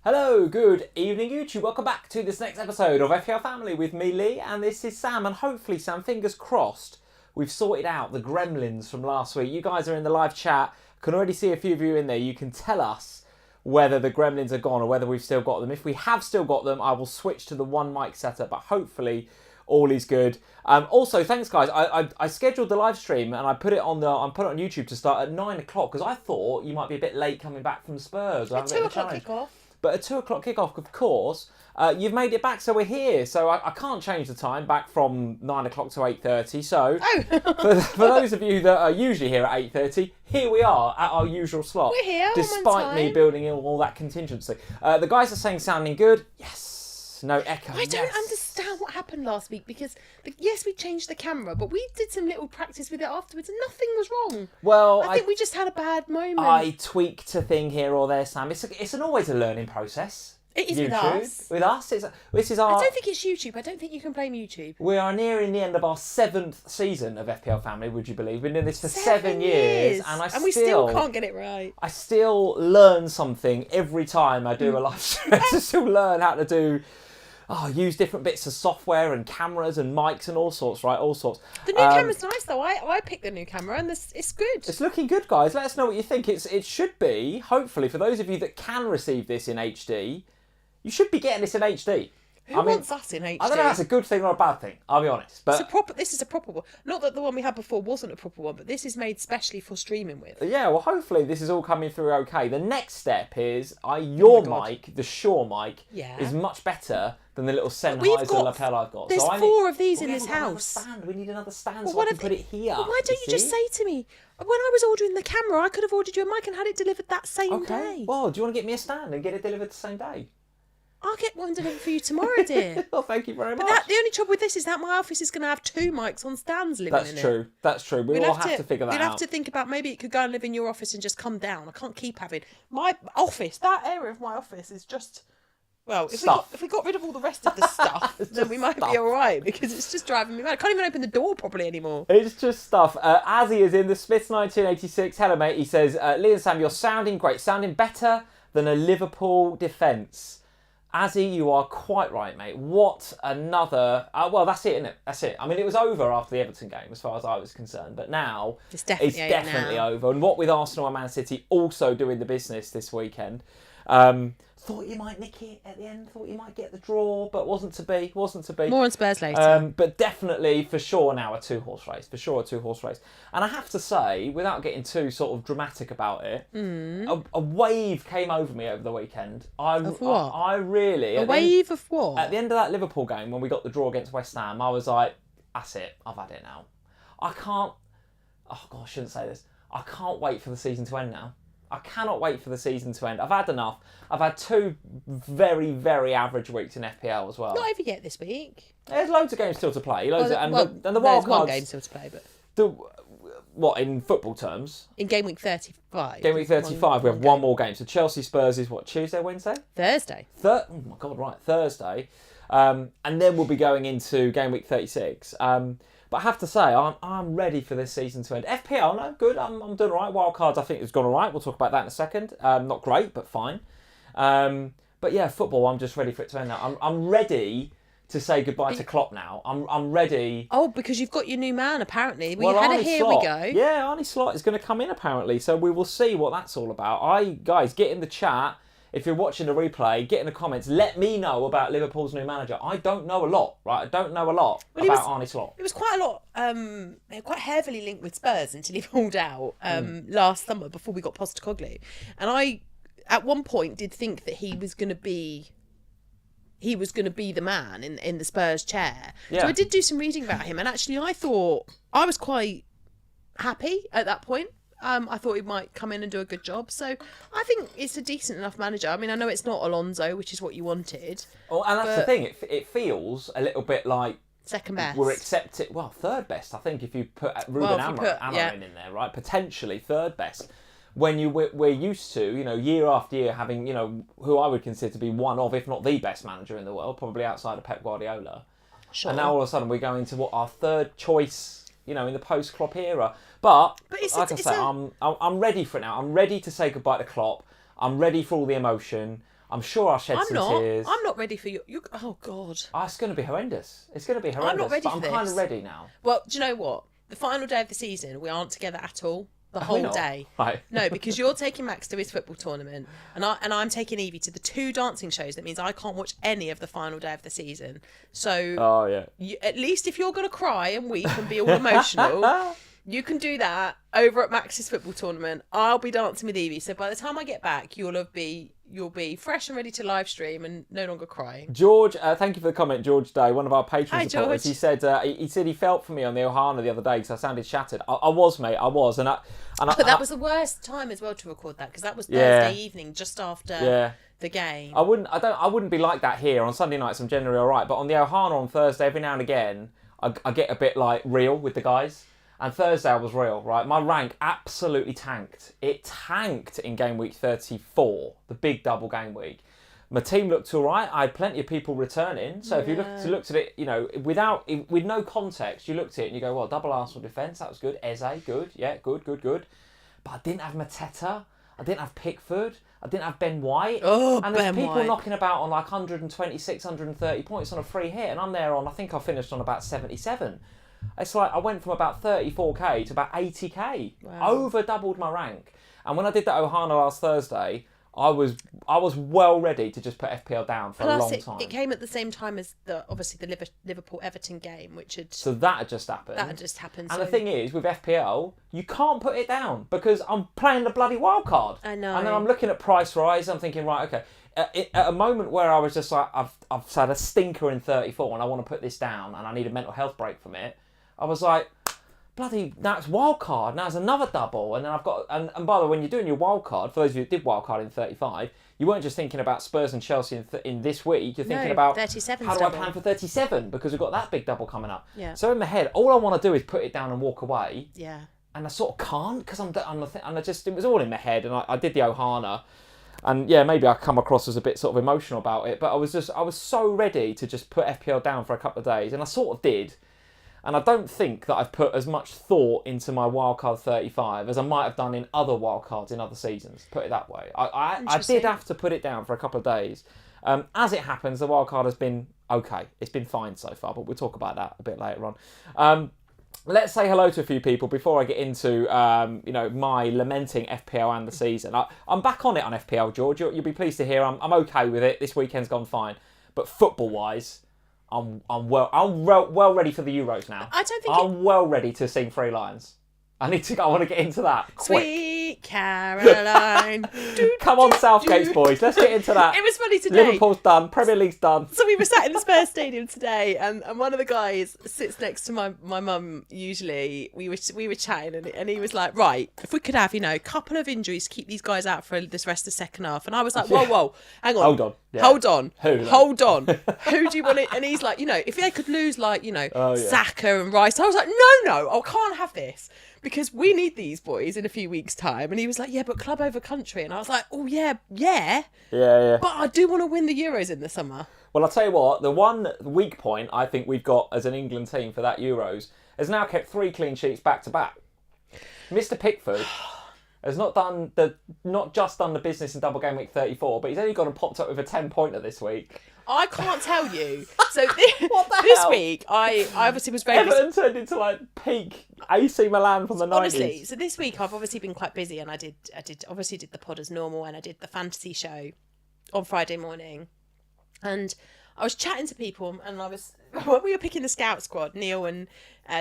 Hello, good evening YouTube. Welcome back to this next episode of FPL Family with me, Lee, and this is Sam. And hopefully, Sam, fingers crossed, we've sorted out the gremlins from last week. You guys are in the live chat. I can already see a few of you in there. You can tell us whether the gremlins are gone or whether we've still got them. If we have still got them, I will switch to the one mic setup, but hopefully all is good. Also, thanks guys. I scheduled the live stream and I put it on YouTube to start at 9 o'clock because I thought you might be a bit late coming back from Spurs. A 2 o'clock kickoff. But a 2 o'clock kickoff, of course. You've made it back, so we're here. So I can't change the time back from 9 o'clock to 8:30. So for those of you that are usually here at 8:30, here we are at our usual slot. We're here, despite me building in all that contingency. The guys are saying sounding good. Yes. No echo. I don't understand what happened last week because yes, we changed the camera, but we did some little practice with it afterwards, and nothing was wrong. Well, I think we just had a bad moment. I tweaked a thing here or there, Sam. It's always a learning process. It is YouTube. With us. This is our... I don't think it's YouTube. I don't think you can blame YouTube. We are nearing the end of our 7th season of FPL Family, would you believe? We've been doing this for 7 years. And we still can't get it right. I still learn something every time I do a live stream. I still learn how to do... use different bits of software and cameras and mics and all sorts, right? All sorts. The new camera's nice, though. I picked the new camera and it's good. It's looking good, guys. Let us know what you think. It should be, hopefully, for those of you that can receive this in HD, you should be getting this in HD. Who wants us in HD? I don't know if that's a good thing or a bad thing, I'll be honest. But this is a proper one. Not that the one we had before wasn't a proper one, but this is made specially for streaming with. Yeah, well, hopefully this is all coming through okay. The next step is your mic, the Shure mic, is much better than the little Sennheiser lapel I've got. There's 4 of these in this house. We need another stand so I can put it here. Well, why don't you just say to me, when I was ordering the camera, I could have ordered you a mic and had it delivered that same day. Well, do you want to get me a stand and get it delivered the same day? I'll get one delivered for you tomorrow, dear. Well, thank you very much. But the only trouble with this is that my office is going to have 2 mics on stands living in it. That's true. We'll have to figure that out. We'll have to think about maybe it could go and live in your office and just come down. I can't keep having... My office, that area of my office is just... Well, if we got rid of all the rest of the stuff, then we might be all right, because it's just driving me mad. I can't even open the door properly anymore. It's just stuff. Azzy is in the Smiths 1986. Hello, mate. He says, Lee and Sam, you're sounding great. Sounding better than a Liverpool defence. Azzy, you are quite right, mate. What another... well, that's it, isn't it? That's it. I mean, it was over after the Everton game, as far as I was concerned. But now, it's definitely over. And what with Arsenal and Man City also doing the business this weekend... thought you might nick it at the end, thought you might get the draw, but wasn't to be. More on Spurs later. But definitely, for sure now, a 2-horse race. For sure, a 2-horse race. And I have to say, without getting too sort of dramatic about it, a wave came over me over the weekend. Of what? I really... A wave of what? At the end of that Liverpool game, when we got the draw against West Ham, I was like, that's it, I've had it now. I can't... Oh, God, I shouldn't say this. I can't wait for the season to end now. I cannot wait for the season to end. I've had enough. I've had 2 very, very average weeks in FPL as well. Not over yet this week. There's loads of games still to play. And the wild cards. 1 game still to play, but what in football terms? In game week 35. Game week 35, we have one more game. So Chelsea Spurs is what, Tuesday, Wednesday? Thursday. Oh my God, right, Thursday, and then we'll be going into game week 36. But I have to say, I'm ready for this season to end. FPL, no, good. I'm doing all right. Wildcards, I think, has gone all right. We'll talk about that in a second. Not great, but fine. But yeah, football, I'm just ready for it to end now. I'm ready to say goodbye to Klopp now. I'm ready. Oh, because you've got your new man, apparently. Well, you had a here we go. Yeah, Arnie Slot is going to come in, apparently. So we will see what that's all about. Guys, get in the chat. If you're watching the replay, get in the comments. Let me know about Liverpool's new manager. I don't know a lot, right? I don't know a lot about Arne Slot. It was quite a lot, quite heavily linked with Spurs until he pulled out last summer before we got Postecoglou. And I, at one point, did think that he was going to be the man in the Spurs chair. Yeah. So I did do some reading about him, and actually I thought I was quite happy at that point. I thought he might come in and do a good job. So I think it's a decent enough manager. I mean, I know it's not Alonso, which is what you wanted. Oh, and that's the thing. It feels a little bit like second best. We're accepted. Well, third best, I think, if you put Ruben Amorim in there, right? Potentially third best. When we're used to, year after year having, who I would consider to be one of, if not the best manager in the world, probably outside of Pep Guardiola. Sure. And now all of a sudden we're going to our third choice, in the post-Klopp era. But I'm ready for it now. I'm ready to say goodbye to Klopp. I'm ready for all the emotion. I'm sure I'll shed I'm some not. tears. I'm not ready for you. Oh, God. Oh, it's going to be horrendous. It's going to be horrendous. I'm not ready but for I'm this. kind of ready now. Well, do you know what? The final day of the season, we aren't together at all. The Are we whole not? day. Right. No, because you're taking Max to his football tournament, and I'm taking Evie to the 2 dancing shows. That means I can't watch any of the final day of the season. So, Oh, yeah. at least if you're going to cry and weep and be all emotional, you can do that over at Max's football tournament. I'll be dancing with Evie. So by the time I get back, you'll be fresh and ready to live stream and no longer crying. George, thank you for the comment, George Day, one of our Patreon Hi, supporters. George. He said he felt for me on the Ohana the other day because I sounded shattered. I was, mate. I was, But that was the worst time as well to record that, because that was Thursday evening, just after the game. I wouldn't be like that here on Sunday nights. I'm generally all right, but on the Ohana on Thursday, every now and again, I get a bit like real with the guys. And Thursday I was real, right? My rank absolutely tanked. It tanked in game week 34, the big double game week. My team looked all right. I had plenty of people returning. So if you looked at it, you know, with no context, you looked at it and you go, well, double Arsenal defence, that was good. Eze, good. Yeah, good. But I didn't have Mateta. I didn't have Pickford. I didn't have Ben White. Oh, and there's Ben people White. knocking about on like 126, 130 points on a free hit. And I'm there on, I think I finished on about 77. It's like I went from about 34k to about 80k. Wow. Over doubled my rank. And when I did that Ohana last Thursday, I was well ready to just put FPL down for a long time. It came at the same time as the Liverpool Everton game, which had So that had just happened. that had just happened. And so the thing is, with FPL, you can't put it down because I'm playing the bloody wild card. I know. And then I'm looking at price rise. I'm thinking, right, okay. At a moment where I was just like, I've had a stinker in 34 and I want to put this down and I need a mental health break from it. I was like, bloody, now it's wildcard, now it's another double. And then I've got, and by the way, when you're doing your wildcard, for those of you that did wildcard in 35, you weren't just thinking about Spurs and Chelsea in this week, you're thinking about 37's how do I double. plan for 37 because we've got that big double coming up. Yeah. So in my head, all I want to do is put it down and walk away. Yeah. And I sort of can't because it was all in my head and I did the Ohana. And yeah, maybe I come across as a bit sort of emotional about it, but I was so ready to just put FPL down for a couple of days, and I sort of did. And I don't think that I've put as much thought into my wildcard 35 as I might have done in other wildcards in other seasons, put it that way. I did have to put it down for a couple of days. As it happens, the wildcard has been okay. It's been fine so far, but we'll talk about that a bit later on. Let's say hello to a few people before I get into my lamenting FPL and the season. I'm back on it on FPL, George. You'll be pleased to hear I'm okay with it. This weekend's gone fine. But football-wise, I'm well ready for the Euros now. I don't think I'm well ready to sing Three Lions. I want to get into that quick. Sweet Caroline. Come on, Southgate's boys. Let's get into that. It was funny today. Liverpool's done. Premier League's done. So we were sat in the Spurs stadium today, and one of the guys sits next to my mum. Usually, we were chatting, and he was like, "Right, if we could have a couple of injuries to keep these guys out for this rest of the second half," and I was like, "Whoa, hang on, Hold on, yeah. hold on, Who, though? hold on. Who do you want it?" And he's like, if they could lose Saka and Rice, I was like, no, I can't have this. Because we need these boys in a few weeks' time. And he was like, yeah, but club over country. And I was like, oh, yeah. Yeah. But I do want to win the Euros in the summer. Well, I'll tell you what, the one weak point I think we've got as an England team for that Euros has now kept 3 clean sheets back to back. Mr. Pickford has not just done the business in double game week 34, but he's only gone and popped up with a 10-pointer this week. I can't tell you. So What the this hell? week, I obviously was very Everton turned into like peak AC Milan from the 90s. Honestly, so this week I've obviously been quite busy, and I did the pod as normal, and I did the fantasy show on Friday morning, and I was chatting to people, and when we were picking the scout squad, Neil and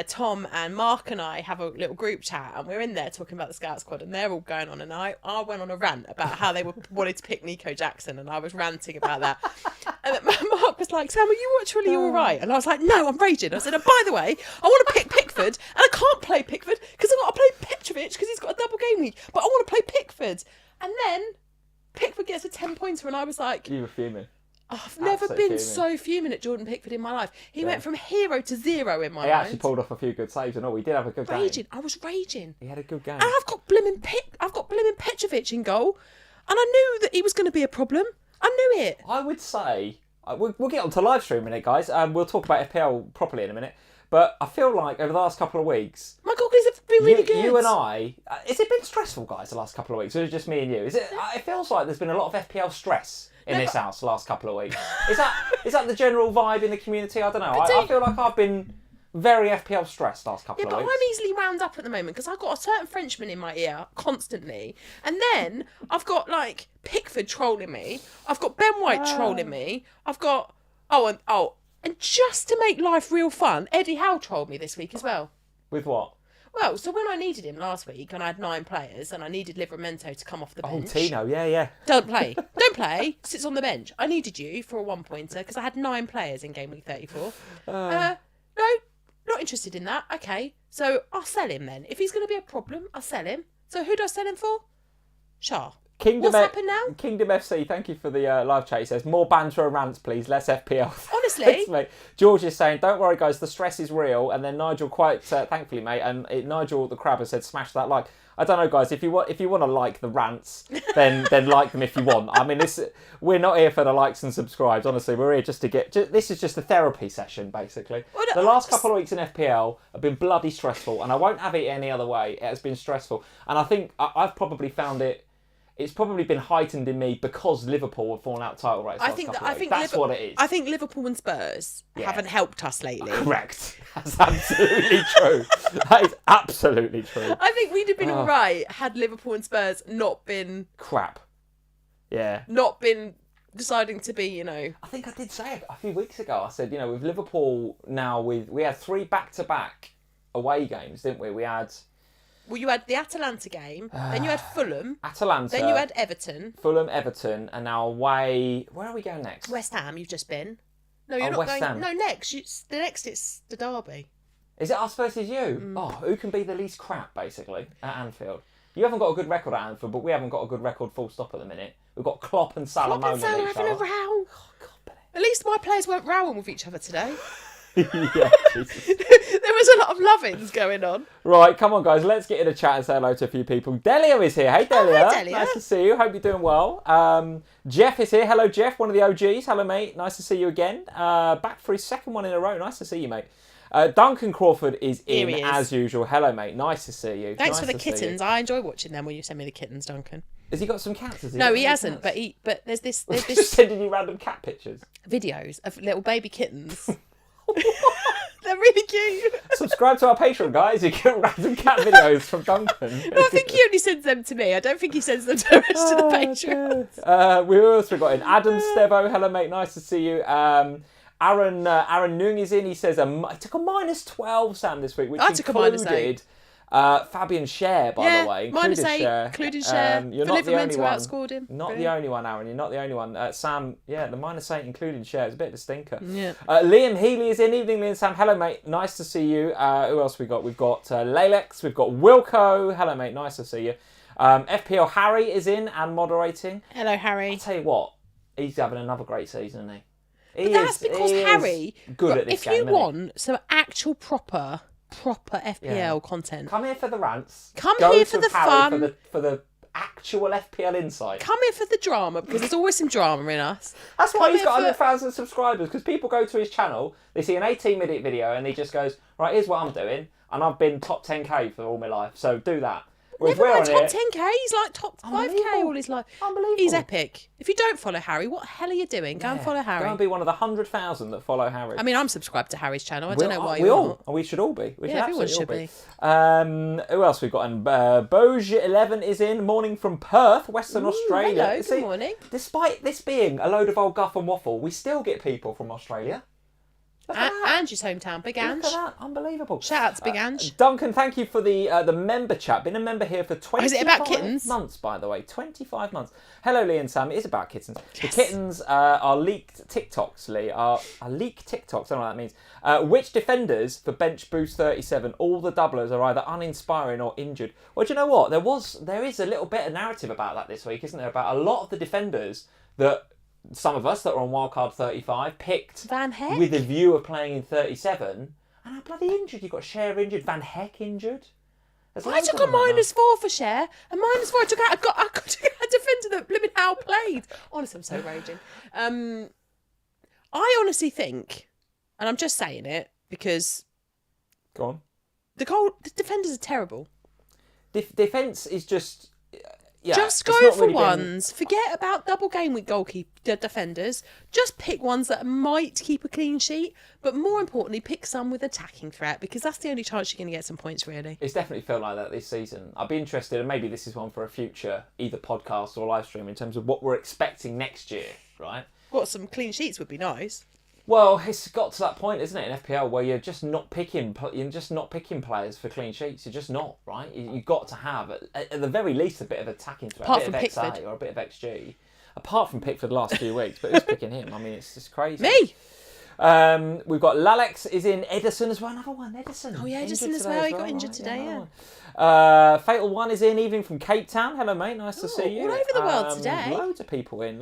Tom and Mark and I have a little group chat, and we're in there talking about the scout squad, and they're all going on, and I went on a rant about how they wanted to pick Nico Jackson, and I was ranting about that. And Mark was like, "Sam, are you actually all right?" And I was like, "No, I'm raging." I said, "And by the way, I want to pick Pickford, and I can't play Pickford because I've got to play Petrovic because he's got a double game week, but I want to play Pickford." And then Pickford gets a 10-pointer, and I was like, You were fuming. I've never Absolutely been fuming. so fuming at Jordan Pickford in my life. He went from hero to zero in my He mind. actually pulled off a few good saves and all. He did have a good game. Raging. I was raging. He had a good game. And I've got blimmin' Petrovic in goal. And I knew that he was going to be a problem. I knew it. I would say, we'll get on to live stream in a minute, guys. We'll talk about FPL properly in a minute. But I feel like over the last couple of weeks, My goggles have been really good. You and I, has it been stressful, guys, the last couple of weeks? Or is it just me and you? It feels like there's been a lot of FPL stress in this house the last couple of weeks. Is that the general vibe in the community? I don't know. I feel like I've been very FPL stressed last couple of weeks. Yeah, but I'm easily wound up at the moment because I've got a certain Frenchman in my ear constantly. And then I've got, like, Pickford trolling me. I've got Ben White trolling me. I've got... And just to make life real fun, Eddie Howe trolled me this week as well. With what? Well, so when I needed him last week and I had 9 players and I needed Livramento to come off the bench. Oh, Tino, yeah. Don't play. Sits on the bench. I needed you for a 1-pointer because I had 9 players in Game Week 34. No, not interested in that. Okay, so I'll sell him then. If he's going to be a problem, I'll sell him. So who do I sell him for? Shah. What's happened now? Kingdom FC, thank you for the live chat. He says, more banter and rants, please. Less FPL. Honestly. Thanks, mate. George is saying, don't worry, guys. The stress is real. And then Nigel, quite thankfully, mate, and Nigel the Crab has said, smash that like. I don't know, guys. If you want to like the rants, then like them if you want. I mean, we're not here for the likes and subscribes. Honestly, we're here just to get. This is just a therapy session, basically. Well, the last couple of weeks in FPL have been bloody stressful, and I won't have it any other way. It has been stressful, and I think I've probably found it. It's probably been heightened in me because Liverpool have fallen out title race. That's what it is. I think Liverpool and Spurs haven't helped us lately. Correct. That's absolutely true. That is absolutely true. I think we'd have been all right had Liverpool and Spurs not been crap. Yeah. Not been deciding to be, I think I did say a few weeks ago. I said, with Liverpool now, we had 3 back-to-back away games, didn't we? We had. Well, you had the Atalanta game, then you had Fulham. Atalanta. Then you had Everton. Fulham, Everton, and now away. Where are we going next? West Ham, you've just been. No, you're not West going. Ham. No, next. The next it's the derby. Is it us versus you? Oh, who can be the least crap, basically, at Anfield? You haven't got a good record at Anfield, but we haven't got a good record full stop at the minute. We've got Klopp and Salah moaning at each having other. a row. Oh, God, at least my players weren't rowing with each other today. Yeah, Jesus. There was a lot of love-ins going on. Right, come on, guys. Let's get in a chat and say hello to a few people. Delia is here. Hey, Delia. Hi, Delia. Nice to see you. Hope you're doing well. Jeff is here. Hello, Jeff, one of the OGs. Hello, mate. Nice to see you again. Back for his second one in a row. Nice to see you, mate. Duncan Crawford is in as usual. Hello, mate. Nice to see you. Thanks for the kittens. I enjoy watching them when you send me the kittens, Duncan. Has he got some cats? No, he hasn't. Cats? But there's this. Just sending you random cat pictures. Videos of little baby kittens. They're really cute. Subscribe to our Patreon, guys. You get random cat videos from Duncan. No, I think he only sends them to me. I don't think he sends them to the rest of the Patreon. We also got in Adam Stevo. Hello, mate. Nice to see you. Aaron Nung is in. He says he took a -12, Sam, this week, which included Fabian Scher, by the way. Including Scher. You're not the only one. Outscored him. Not the only one, Aaron. You're not the only one. Sam, the -8 including Scher. It's a bit of a stinker. Yeah. Liam Healy is in. Evening, Liam Sam. Hello, mate. Nice to see you. Who else we got? We've got Lalex. We've got Wilco. Hello, mate. Nice to see you. FPL Harry is in and moderating. Hello, Harry. I'll tell you what. He's having another great season, isn't he? But that's because Harry, good at this game. If you want some actual proper FPL content, come here for the rants. Come here for the fun. For the actual FPL insight. Come here for the drama, because there's always some drama in us. That's why he's got 100,000 subscribers, because people go to his channel, they see an 18-minute video, and he just goes, right, here's what I'm doing, and I've been top 10k for all my life, so do that. Never mind top 10k, he's like top 5k all his life. Unbelievable. He's epic. If you don't follow Harry, what the hell are you doing? Go and follow Harry. Go and be one of the 100,000 that follow Harry. I mean, I'm subscribed to Harry's channel. I don't know why you're not. We should all be. Everyone should be. Who else we got in? Boge11 is in. Morning from Perth, Western Australia. Hello, good morning. Despite this being a load of old guff and waffle, we still get people from Australia. Angie's hometown, Big Ange. Look at that, unbelievable. Shout out to Big Ange. Duncan, thank you for the member chat. Been a member here for 25 months, by the way. 25 months. Hello, Lee and Sam. It is about kittens. Yes. The kittens are leaked TikToks, Lee. Are leaked TikToks. I don't know what that means. Which defenders for Bench Boost 37, all the doublers are either uninspiring or injured? Well, do you know what? There is a little bit of narrative about that this week, isn't there? About a lot of the defenders that some of us that are on Wildcard 35 picked Van Heck with a view of playing in 37 and are bloody injured. You've got Cher injured, Van Heck injured. I took a -4 for Cher, and -4 I took out. I got a defender that blooming Howe played. Honestly, I'm so raging. I honestly think, and I'm just saying it because go on. The defenders are terrible. Defence is just. Just it's go not for really been- ones. Forget about double game week goalkeeper defenders. Just pick ones that might keep a clean sheet, but more importantly, pick some with attacking threat, because that's the only chance you're going to get some points, really. It's definitely felt like that this season. I'd be interested, and maybe this is one for a future either podcast or live stream, in terms of what we're expecting next year, right? What, some clean sheets would be nice. Well, it's got to that point, isn't it, in FPL, where you're just not picking players for clean sheets. You're just not, right? You've got to have, at the very least, a bit of attacking threat, Apart a bit from of XA Pickford. or a bit of XG. Apart from Pickford the last few weeks, but who's picking him? I mean, it's just crazy. Me! We've got Lalex is in, Edison as well. Another one, Edison. Oh, yeah, Edison Injured as today well. He got injured today, another yeah. one. Fatal One is in, evening from Cape Town. Hello, mate. Nice to see you. all over the world today. Loads of people in.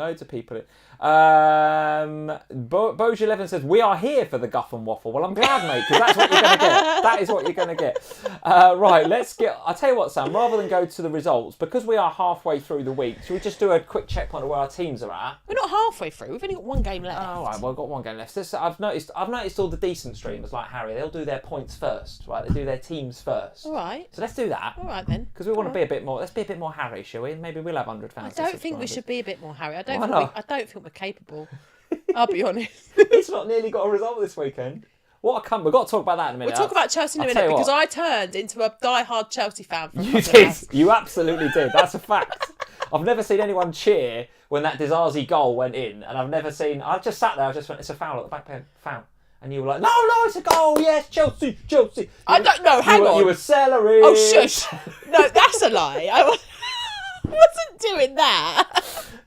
Boj11 says, we are here for the guff and waffle. Well, I'm glad, mate, because that's what you're going to get. That is what you're going to get. Right, I'll tell you what, Sam, rather than go to the results, because we are halfway through the week, should we just do a quick checkpoint of where our teams are at? We're not halfway through. We've only got one game left. Oh, right, well, I've got one game left. I've noticed all the decent streamers like Harry, they'll do their points first, right? They do their teams first. All right. So let's do that. All right, then. Because we want to be a bit more, let's be a bit more Harry, shall we? Maybe we'll have 100 fans. I don't think we should be a bit more Harry. I don't think we're capable. I'll be honest. It's not nearly got a result this weekend. What a come! We've got to talk about that in a minute. We'll talk about Chelsea in a minute, because I turned into a die-hard Chelsea fan. For You did. You absolutely did. That's a fact. I've never seen anyone cheer when that Dizazi goal went in, and I just sat there, I just went, it's a foul at the back there, foul. And you were like, no, it's a goal, yes, Chelsea. I don't know, hang on. You were celery. Oh, shush. No, that's a lie. I wasn't doing that.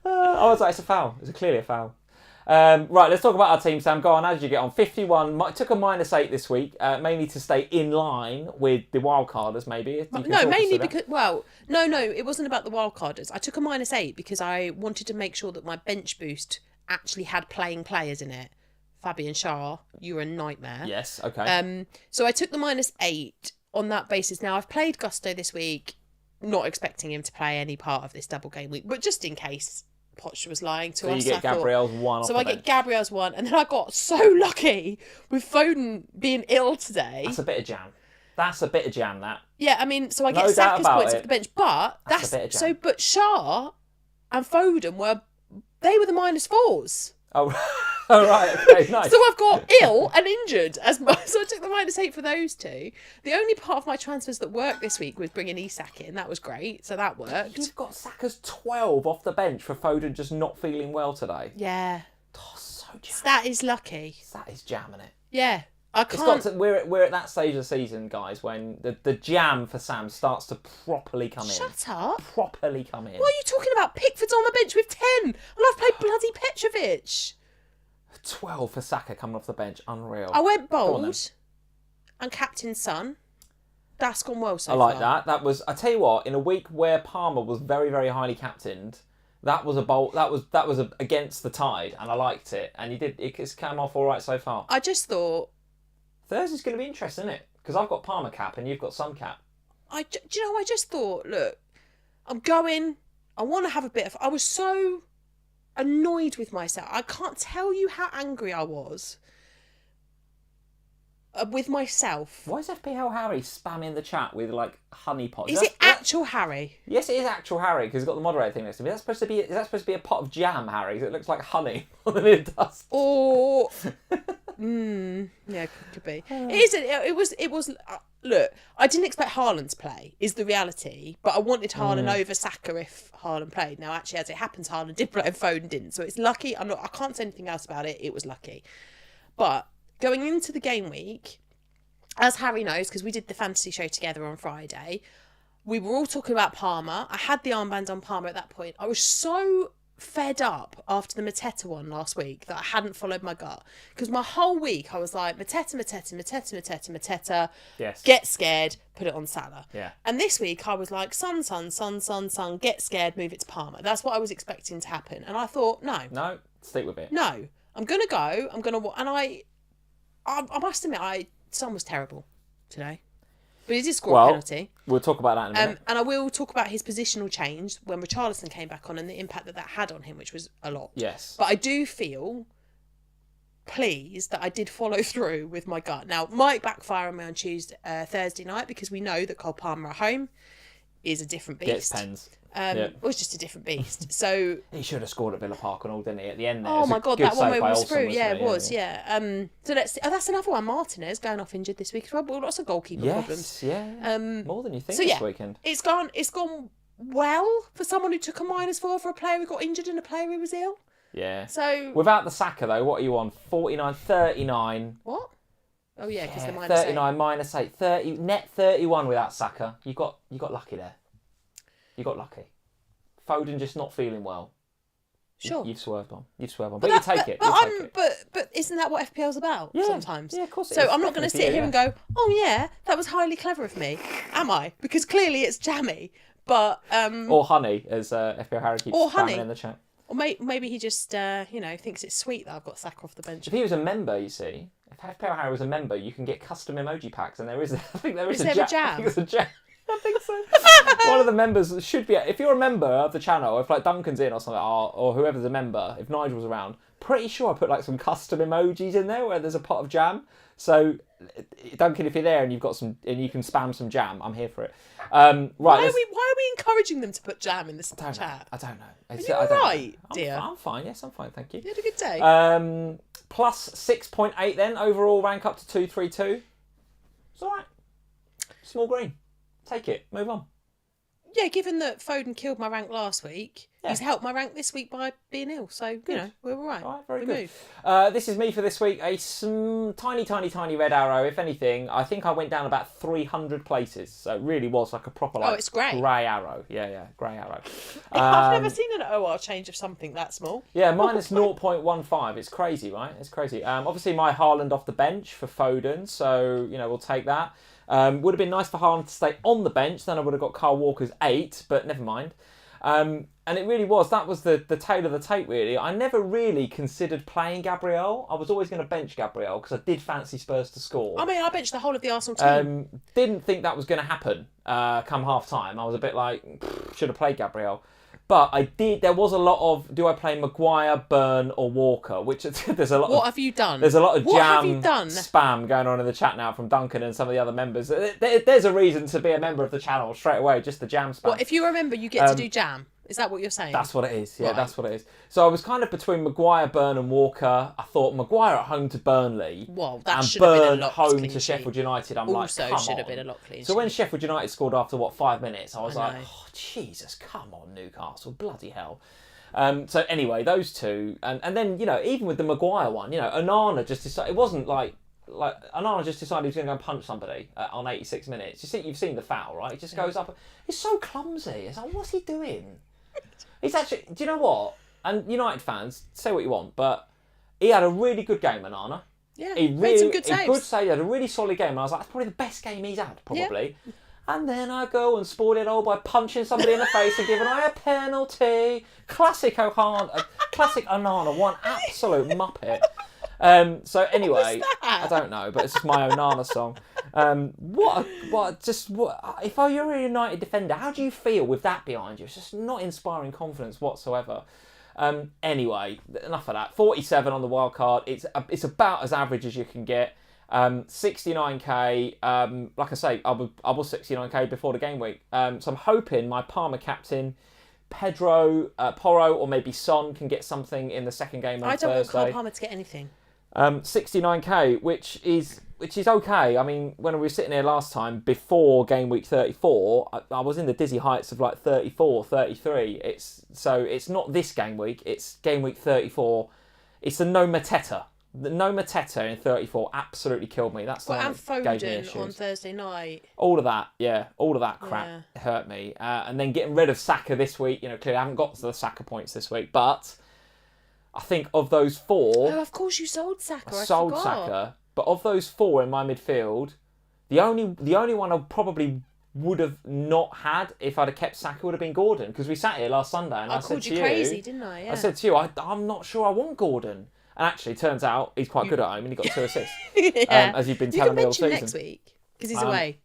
I was like, it's a foul. It's clearly a foul. Right, let's talk about our team, Sam. Go on, how did you get on? 51, took a -8 this week, mainly to stay in line with the Wildcarders, maybe. No, mainly because, no, it wasn't about the Wildcarders. I took a -8 because I wanted to make sure that my bench boost actually had playing players in it. Fabian Schär, you were a nightmare. Yes, okay. So I took the -8 on that basis. Now, I've played Gusto this week, not expecting him to play any part of this double game week, but just in case Poch was lying to us. So you get Gabriel's one off the bench. So I get Gabriel's one, and then I got so lucky with Foden being ill today. That's a bit of jam. That. Yeah, I mean, so I get No doubt Saka's about points it. off the bench, but That's a bit of jam. but Schär and Foden were the -4s. Oh, all right, okay, nice. So I've got ill and injured so I took the -8 for those two. The only part of my transfers that worked this week was bringing Isak in. That was great, so that worked. You've got Saka's 12 off the bench for Foden just not feeling well today. Yeah. Oh, so jam. That is lucky. That is jamming it. Yeah. I It's can't... got to, we're at that stage of the season, guys, when the jam for Sam starts to properly come in. Shut up. Properly come in. What are you talking about? Pickford's on the bench with 10, and I've played bloody Petrovic. 12 for Saka coming off the bench. Unreal. I went Go on then. bold and captain's son. That's gone well so I like far. that. I tell you what, in a week where Palmer was very, very highly captained, that was a bold. That was against the tide, and I liked it. And it's come off all right so far. I just thought... Thursday's going to be interesting, isn't it? Because I've got Palmer cap and you've got Sun cap. I just thought, look, I want to have a bit of... I was so annoyed with myself. I can't tell you how angry I was with myself. Why is FPL Harry spamming the chat with like honey pots? Is it actual Harry? Yes, it is actual Harry because he's got the moderator thing next to me. Is that supposed to be a pot of jam, Harry? Because it looks like honey more than it does. Or yeah, could be. It was. Look, I didn't expect Haaland to play. Is the reality, but I wanted Haaland over Saka if Haaland played. Now, actually, as it happens, Haaland did play and Foden didn't. So it's lucky. I can't say anything else about it. It was lucky, but going into the game week, as Harry knows, because we did the fantasy show together on Friday, we were all talking about Palmer. I had the armband on Palmer at that point. I was so fed up after the Mateta one last week that I hadn't followed my gut. Because my whole week I was like, Mateta. Yes. Get scared, put it on Salah. Yeah. And this week I was like, Son, get scared, move it to Palmer. That's what I was expecting to happen. And I thought, No, stick with it. no, I'm going to go. And I must admit, Son was terrible today. But he did score a penalty. We'll talk about that in a minute. And I will talk about his positional change when Richarlison came back on and the impact that had on him, which was a lot. Yes. But I do feel pleased that I did follow through with my gut. Now, it might backfire on me on Thursday night because we know that Cole Palmer at home is a different Gets beast. pens. It was just a different beast. So he should have scored at Villa Park and all, didn't he? At the end there. oh my God, that one where we was through. Yeah, it was. It? Yeah. So let's see. Oh, that's another one. Martinez going off injured this week as well. But lots of goalkeeper problems. Yeah. More than you think this weekend. It's gone well for someone who took a -4 for a player who got injured and a player who was ill. Yeah. So without the Saka though, what are you on? 49, 39. What? Oh yeah, because the -8. 39 -8, 30 net 31 without Saka. You got lucky there. You got lucky. Foden just not feeling well. Sure. You've swerved on. But you take it. But isn't that what FPL's about sometimes? Yeah, of course it so is. I'm not going to sit here and go, oh yeah, that was highly clever of me. Am I? Because clearly it's jammy. But or honey, as FPL Harry keeps spamming in the chat. Or maybe he just thinks it's sweet that I've got Saka off the bench. If he was a member, you see, if FPL Harry was a member, you can get custom emoji packs, and Is a jam? I think there's a jam. I think so. One of the members should be. If you're a member of the channel, if like Duncan's in or something, or whoever's a member, if Nigel's around, pretty sure I put like some custom emojis in there where there's a pot of jam. So Duncan, if you're there and you've got some, and you can spam some jam, I'm here for it. Right. Why are we encouraging them to put jam in this chat? I don't know. Are you all right, dear? I'm fine. Yes, I'm fine. Thank you. You had a good day. Plus 6.8 then overall rank up to 232. It's all right. Small green. Take it. Move on. Yeah, given that Foden killed my rank last week, he's helped my rank this week by being ill. So, we're all right. All right, very good. This is me for this week. A tiny red arrow. If anything, I think I went down about 300 places. So it really was like a proper it's grey. Grey arrow. Yeah, grey arrow. I've never seen an OR change of something that small. Yeah, minus 0.15. It's crazy, right? It's crazy. Obviously, my Haaland off the bench for Foden. So, we'll take that. Would have been nice for Haaland to stay on the bench, then I would have got Kyle Walker's 8, but never mind. And it really was, that was the tail of the tape really. I never really considered playing Gabriel. I was always going to bench Gabriel because I did fancy Spurs to score. I mean, I benched the whole of the Arsenal team. Didn't think that was going to happen come half time. I was a bit like, should have played Gabriel. But I did. There was a lot of, do I play Maguire, Burn or Walker? Which there's a lot. What have you done? There's a lot of jam spam going on in the chat now from Duncan and some of the other members. There's a reason to be a member of the channel straight away. Just the jam spam. Well, if you're a member, you get to do jam. Is that what you're saying? That's what it is. Yeah, that's what it is. So I was kind of between Maguire, Burn and Walker. I thought Maguire at home to Burnley. Well, that and should have been a Burn lot home clean to Sheffield United. I'm also like, come should on. have been a lot clean So when Sheffield United scored after 5 minutes, I was I like, know. oh Jesus, come on Newcastle, bloody hell. So anyway, those two, and then even with the Maguire one, Onana just decided, it wasn't like Onana just decided he was going to go and punch somebody on 86 minutes. You've seen the foul, right? He just goes up. He's so clumsy. It's like, what's he doing? He's actually, do you know what? And United fans, say what you want, but he had a really good game, Onana. Yeah, he made some good saves. He had a really solid game. And I was like, that's probably the best game he's had, probably. Yeah. And then I go and spoil it all by punching somebody in the face and giving away a penalty. Classic Onana, one absolute muppet. So anyway, I don't know, but it's just my Onana song. If you're a United defender, how do you feel with that behind you? It's just not inspiring confidence whatsoever. Anyway, enough of that. 47 on the wild card. It's about as average as you can get. 69k. Like I say, I was 69k before the game week. So I'm hoping my Parma captain, Pedro Porro, or maybe Son can get something in the second game on Thursday. I don't want Cole Palmer to get anything. 69k, which is okay. I mean, when we were sitting here last time, before game week 34, I was in the dizzy heights of like 34, 33. It's not this game week, it's game week 34. It's the no Mateta. The no Mateta in 34 absolutely killed me. That's the one that gave me issues. On Thursday night. All of that crap hurt me. And then getting rid of Saka this week, clearly I haven't got to the Saka points this week, but I think of those 4... Oh, of course you sold Saka. I sold Saka, but of those 4 in my midfield, the only one I probably would have not had if I'd have kept Saka would have been Gordon, because we sat here last Sunday and I said to you... I called you crazy, didn't I? Yeah. I said to you, I'm not sure I want Gordon. And actually, turns out he's quite good at home and he got 2 assists, as you've been telling me all season. You can mention next week, because he's away.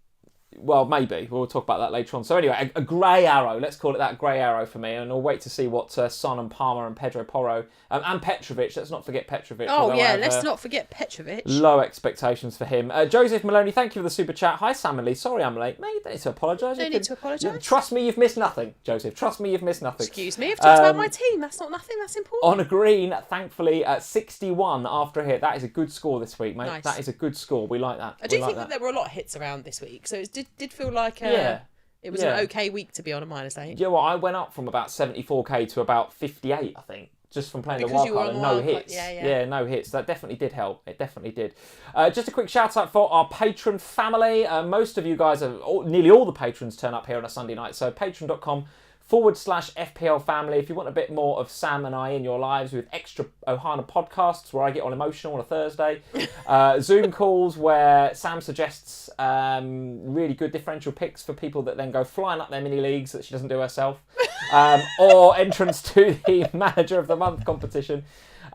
Well, maybe. We'll talk about that later on. So anyway, a grey arrow. Let's call it that, grey arrow for me. And I'll wait to see what Son and Palmer and Pedro Porro and Petrovic. Let's not forget Petrovic. Oh, yeah, let's not forget Petrovic. Low expectations for him. Joseph Maloney, thank you for the super chat. Hi, Sam and Lee. Sorry I'm late. Mate, you don't need to apologise. No need to apologise. Trust me, you've missed nothing, Joseph. Trust me, you've missed nothing. Excuse me, I've talked about my team. That's not nothing. That's important. On a green, thankfully, at 61 after a hit. That is a good score this week, mate. Nice. That is a good score. We like that. I do think that there were a lot of hits around this week, so it did feel like it was an okay week to be on a -8. Yeah, well, I went up from about 74k to about 58, I think, just from playing Because the wildcard and no hits. Yeah, no hits. That definitely did help. It definitely did. Just a quick shout out for our patron family. Most of you guys, nearly all the patrons turn up here on a Sunday night. So patreon.com/FPL family. If you want a bit more of Sam and I in your lives with extra Ohana podcasts where I get all emotional on a Thursday, Zoom calls where Sam suggests really good differential picks for people that then go flying up their mini leagues that she doesn't do herself, or entrance to the Manager of the Month competition.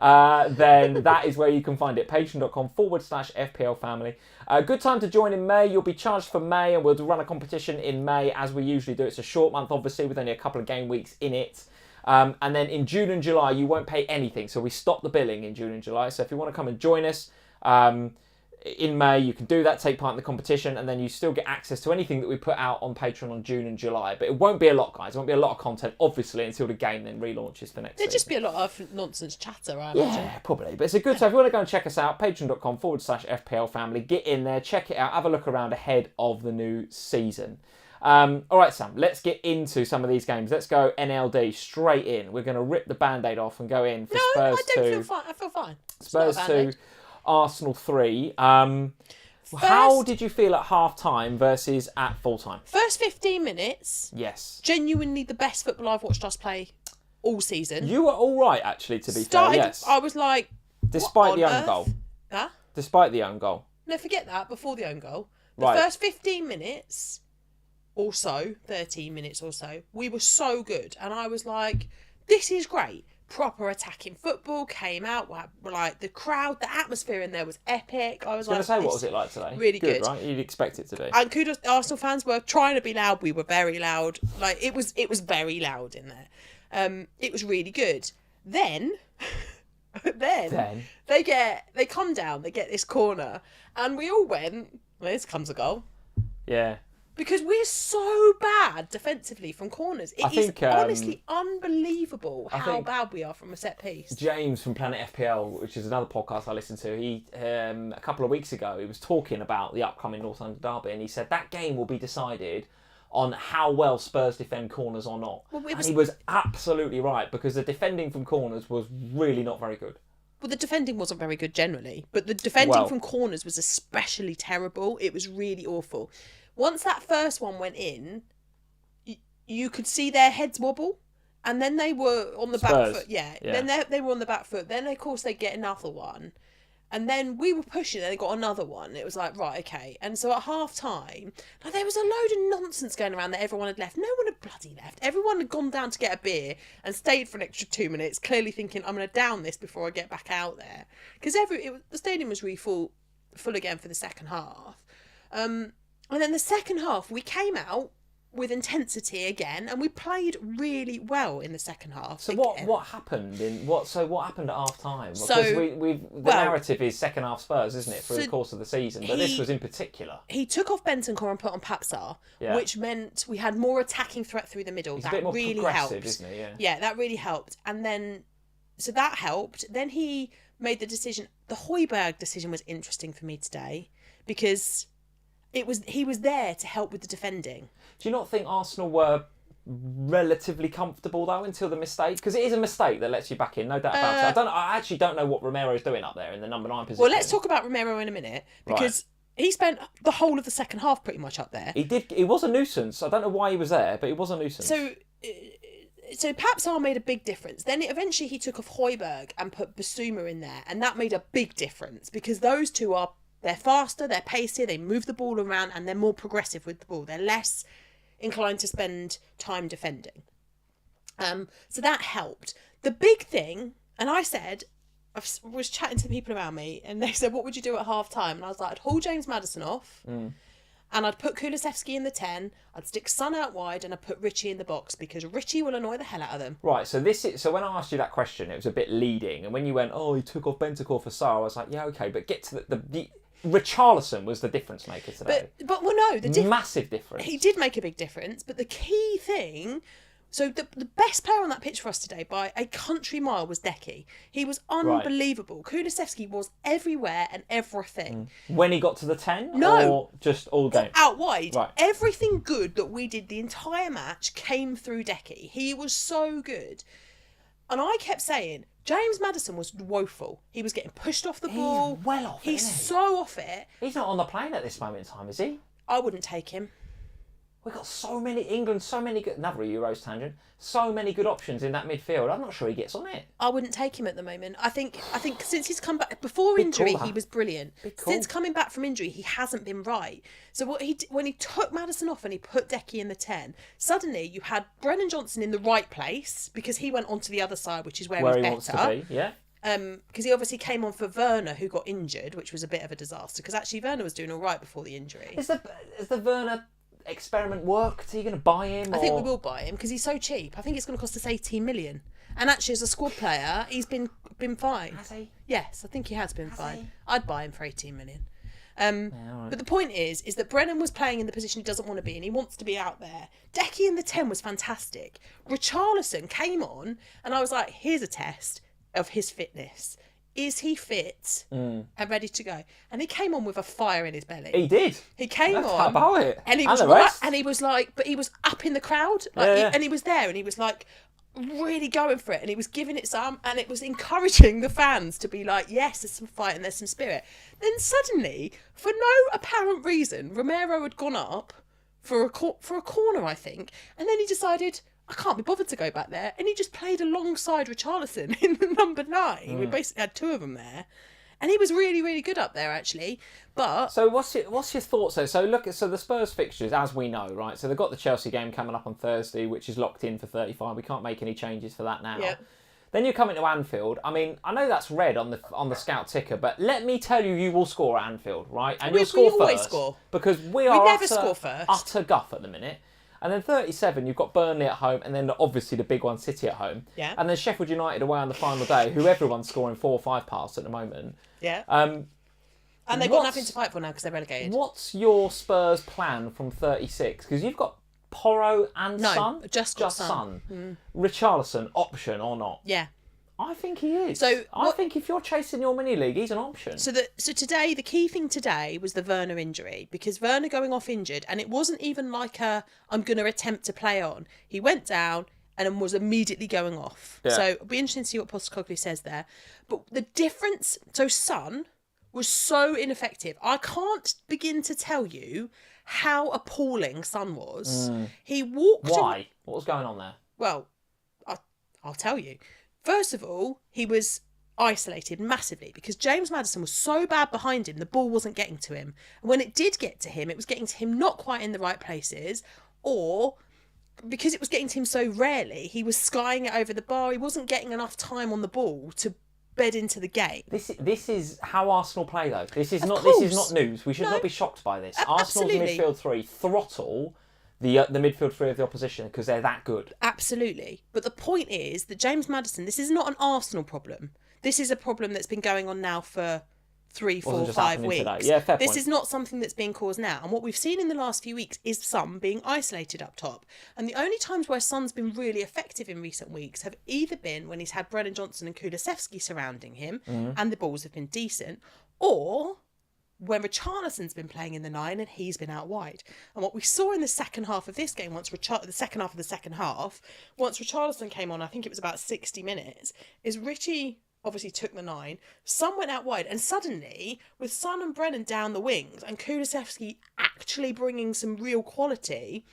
Then that is where you can find it. Patreon.com/FPL family. Good time to join in May. You'll be charged for May, and we'll run a competition in May as we usually do. It's a short month, obviously, with only a couple of game weeks in it. And then in June and July, you won't pay anything. So we stop the billing in June and July. So if you want to come and join us in May, you can do that, take part in the competition, and then you still get access to anything that we put out on Patreon on June and July. But it won't be a lot, guys. It won't be a lot of content, obviously, until the game then relaunches for next season. There'd just be a lot of nonsense chatter, I imagine. Yeah, probably. But it's a good time. If you want to go and check us out, patreon.com/FPL family. Get in there, check it out, have a look around ahead of the new season. All right, Sam, let's get into some of these games. Let's go NLD straight in. We're going to rip the Band-Aid off and go in for Spurs 2. I don't feel fine. I feel fine. Spurs 2, Arsenal 3. How did you feel at half-time versus at full-time? First 15 minutes. Yes. Genuinely the best football I've watched us play all season. You were all right, actually, to be fair, yes. I was like, despite the own goal. Huh? Despite the own goal. No, forget that, before the own goal. The Right. first 15 minutes, or so, 13 minutes or so, we were so good. And I was like, this is great. Proper attacking football came out. Like the crowd, the atmosphere in there was epic. I was going to say, what was it like today? Really good, right? You'd expect it to be. And kudos, Arsenal fans were trying to be loud. We were very loud. Like it was very loud in there. It was really good. Then they come down. They get this corner, and we all went. Well, here comes a goal. Yeah. Because we're so bad defensively from corners. It is honestly unbelievable how bad we are from a set piece. James from Planet FPL, which is another podcast I listen to, he a couple of weeks ago, he was talking about the upcoming North London derby, and he said that game will be decided on how well Spurs defend corners or not. And he was absolutely right, because the defending from corners was really not very good. Well, the defending wasn't very good generally, but the defending from corners was especially terrible. It was really awful. Once that first one went in, you could see their heads wobble, and then they were on the back foot. Yeah. Then they were on the back foot. Then, of course, they get another one. And then we were pushing, and they got another one. It was like, right, okay. And so at half-time, there was a load of nonsense going around that everyone had left. No one had bloody left. Everyone had gone down to get a beer and stayed for an extra 2 minutes, clearly thinking, I'm going to down this before I get back out there. Because the stadium was really full again for the second half. And then the second half, we came out with intensity again, and we played really well in the second half. So what happened what happened at half time? Because the narrative is second half Spurs, isn't it, through the course of the season? But this was in particular. He took off Bentancur and put on Papsar, which meant we had more attacking threat through the middle. He's that a bit more really progressive, helped. Isn't he? Yeah, that really helped. And then so that helped. Then he made the decision. The Højbjerg decision was interesting for me today because he was there to help with the defending. Do you not think Arsenal were relatively comfortable though until the mistake? Because it is a mistake that lets you back in, no doubt about it. I actually don't know what Romero's doing up there in the number 9 position. Well, let's talk about Romero in a minute because he spent the whole of the second half pretty much up there. He did. He was a nuisance. I don't know why he was there, but he was a nuisance. So Papsar made a big difference. Then eventually he took off Højbjerg and put Basuma in there, and that made a big difference because those two they're faster, they're pacier, they move the ball around, and they're more progressive with the ball. They're less inclined to spend time defending. So that helped. The big thing, and I was chatting to the people around me, and they said, what would you do at half time? And I was like, I'd haul James Maddison off, And I'd put Kulusevski in the 10, I'd stick Son out wide, and I'd put Richie in the box because Richie will annoy the hell out of them. Right, so when I asked you that question, it was a bit leading, and when you went, oh, he took off Bentancur for Sarr, I was like, yeah, okay, but get to the Richarlison was the difference maker today. But well, no, massive difference. He did make a big difference, but the key thing. So the best player on that pitch for us today by a country mile was Decky. He was unbelievable. Right. Kulusevski was everywhere and everything. When he got to the 10? No. Or just all game? Out wide. Right. Everything good that we did the entire match came through Decky. He was so good. And I kept saying, James Maddison was woeful. He was getting pushed off the ball. He's well off it, He's so off it. He's not on the plane at this moment in time, is he? I wouldn't take him. We've got so many good... Another Euros tangent. So many good options in that midfield. I'm not sure he gets on it. I wouldn't take him at the moment. I think since he's come back... Before injury, he was brilliant. Since coming back from injury, he hasn't been right. So when he took Maddison off and he put Decky in the 10, suddenly you had Brennan Johnson in the right place because he went onto the other side, which is where he's he better. Wants to be, yeah. Because he obviously came on for Werner, who got injured, which was a bit of a disaster. Because actually Werner was doing all right before the injury. Is the Werner experiment worked? Are you going to buy him? I think we will buy him because he's so cheap. I think it's going to cost us 18 million. And actually, as a squad player, he's been fine. Has he? Yes, I think he has been fine. He? I'd buy him for 18 million. Right. But the point is that Brennan was playing in the position he doesn't want to be, and he wants to be out there. Decky in the 10 was fantastic. Richarlison came on, and I was like, here's a test of his fitness. Is he fit and ready to go? And he came on with a fire in his belly. He did. He came That's on, about it. and he was like, but he was up in the crowd, and he was there, and he was like really going for it, and he was giving it some, and it was encouraging the fans to be like, yes, there's some fight and there's some spirit. Then suddenly, for no apparent reason, Romero had gone up for a corner, I think, and then he decided, I can't be bothered to go back there. And he just played alongside Richarlison in the number 9. We basically had 2 of them there. And he was really, really good up there, actually. But so what's your thoughts though? So the Spurs fixtures, as we know, right? So they've got the Chelsea game coming up on Thursday, which is locked in for 35. We can't make any changes for that now. Yep. Then you're coming to Anfield. I mean, I know that's red on the scout ticker, but let me tell you, you will score at Anfield, right? And you'll score first. We always score. Because we never score first. Utter guff at the minute. And then 37, you've got Burnley at home, and then obviously the big one, City at home. Yeah. And then Sheffield United away on the final day, who everyone's scoring 4 or 5 past at the moment. Yeah. And they've got nothing to fight for now because they're relegated. What's your Spurs plan from 36? Because you've got Porro and Son. Just Son. Richarlison, option or not? Yeah. I think he is. So I think if you're chasing your mini league, he's an option. So today, the key thing today was the Werner injury, because Werner going off injured, and it wasn't even like I'm going to attempt to play on. He went down and was immediately going off. Yeah. So it'll be interesting to see what Postecoglou says there. But the difference, so Son was so ineffective. I can't begin to tell you how appalling Son was. He walked... Why? What was going on there? Well, I'll tell you. First of all, he was isolated massively because James Maddison was so bad behind him, the ball wasn't getting to him. And when it did get to him, it was getting to him not quite in the right places, or because it was getting to him so rarely, he was skying it over the bar. He wasn't getting enough time on the ball to bed into the game. This is how Arsenal play, though. This is not news. We should not be shocked by this. Arsenal's midfield 3 throttle the midfield 3 of the opposition because they're that good. Absolutely. But the point is that James Maddison, this is not an Arsenal problem. This is a problem that's been going on now for 3, 4, 5 weeks. Yeah, fair point. This is not something that's being caused now. And what we've seen in the last few weeks is Son being isolated up top. And the only times where Son's been really effective in recent weeks have either been when he's had Brennan Johnson and Kulusevski surrounding him and the balls have been decent, or when Richarlison's been playing in the 9 and he's been out wide. And what we saw in the second half of this game, once Richarlison came on, I think it was about 60 minutes, is Richie obviously took the 9, Son went out wide, and suddenly, with Son and Brennan down the wings and Kulusevski actually bringing some real quality,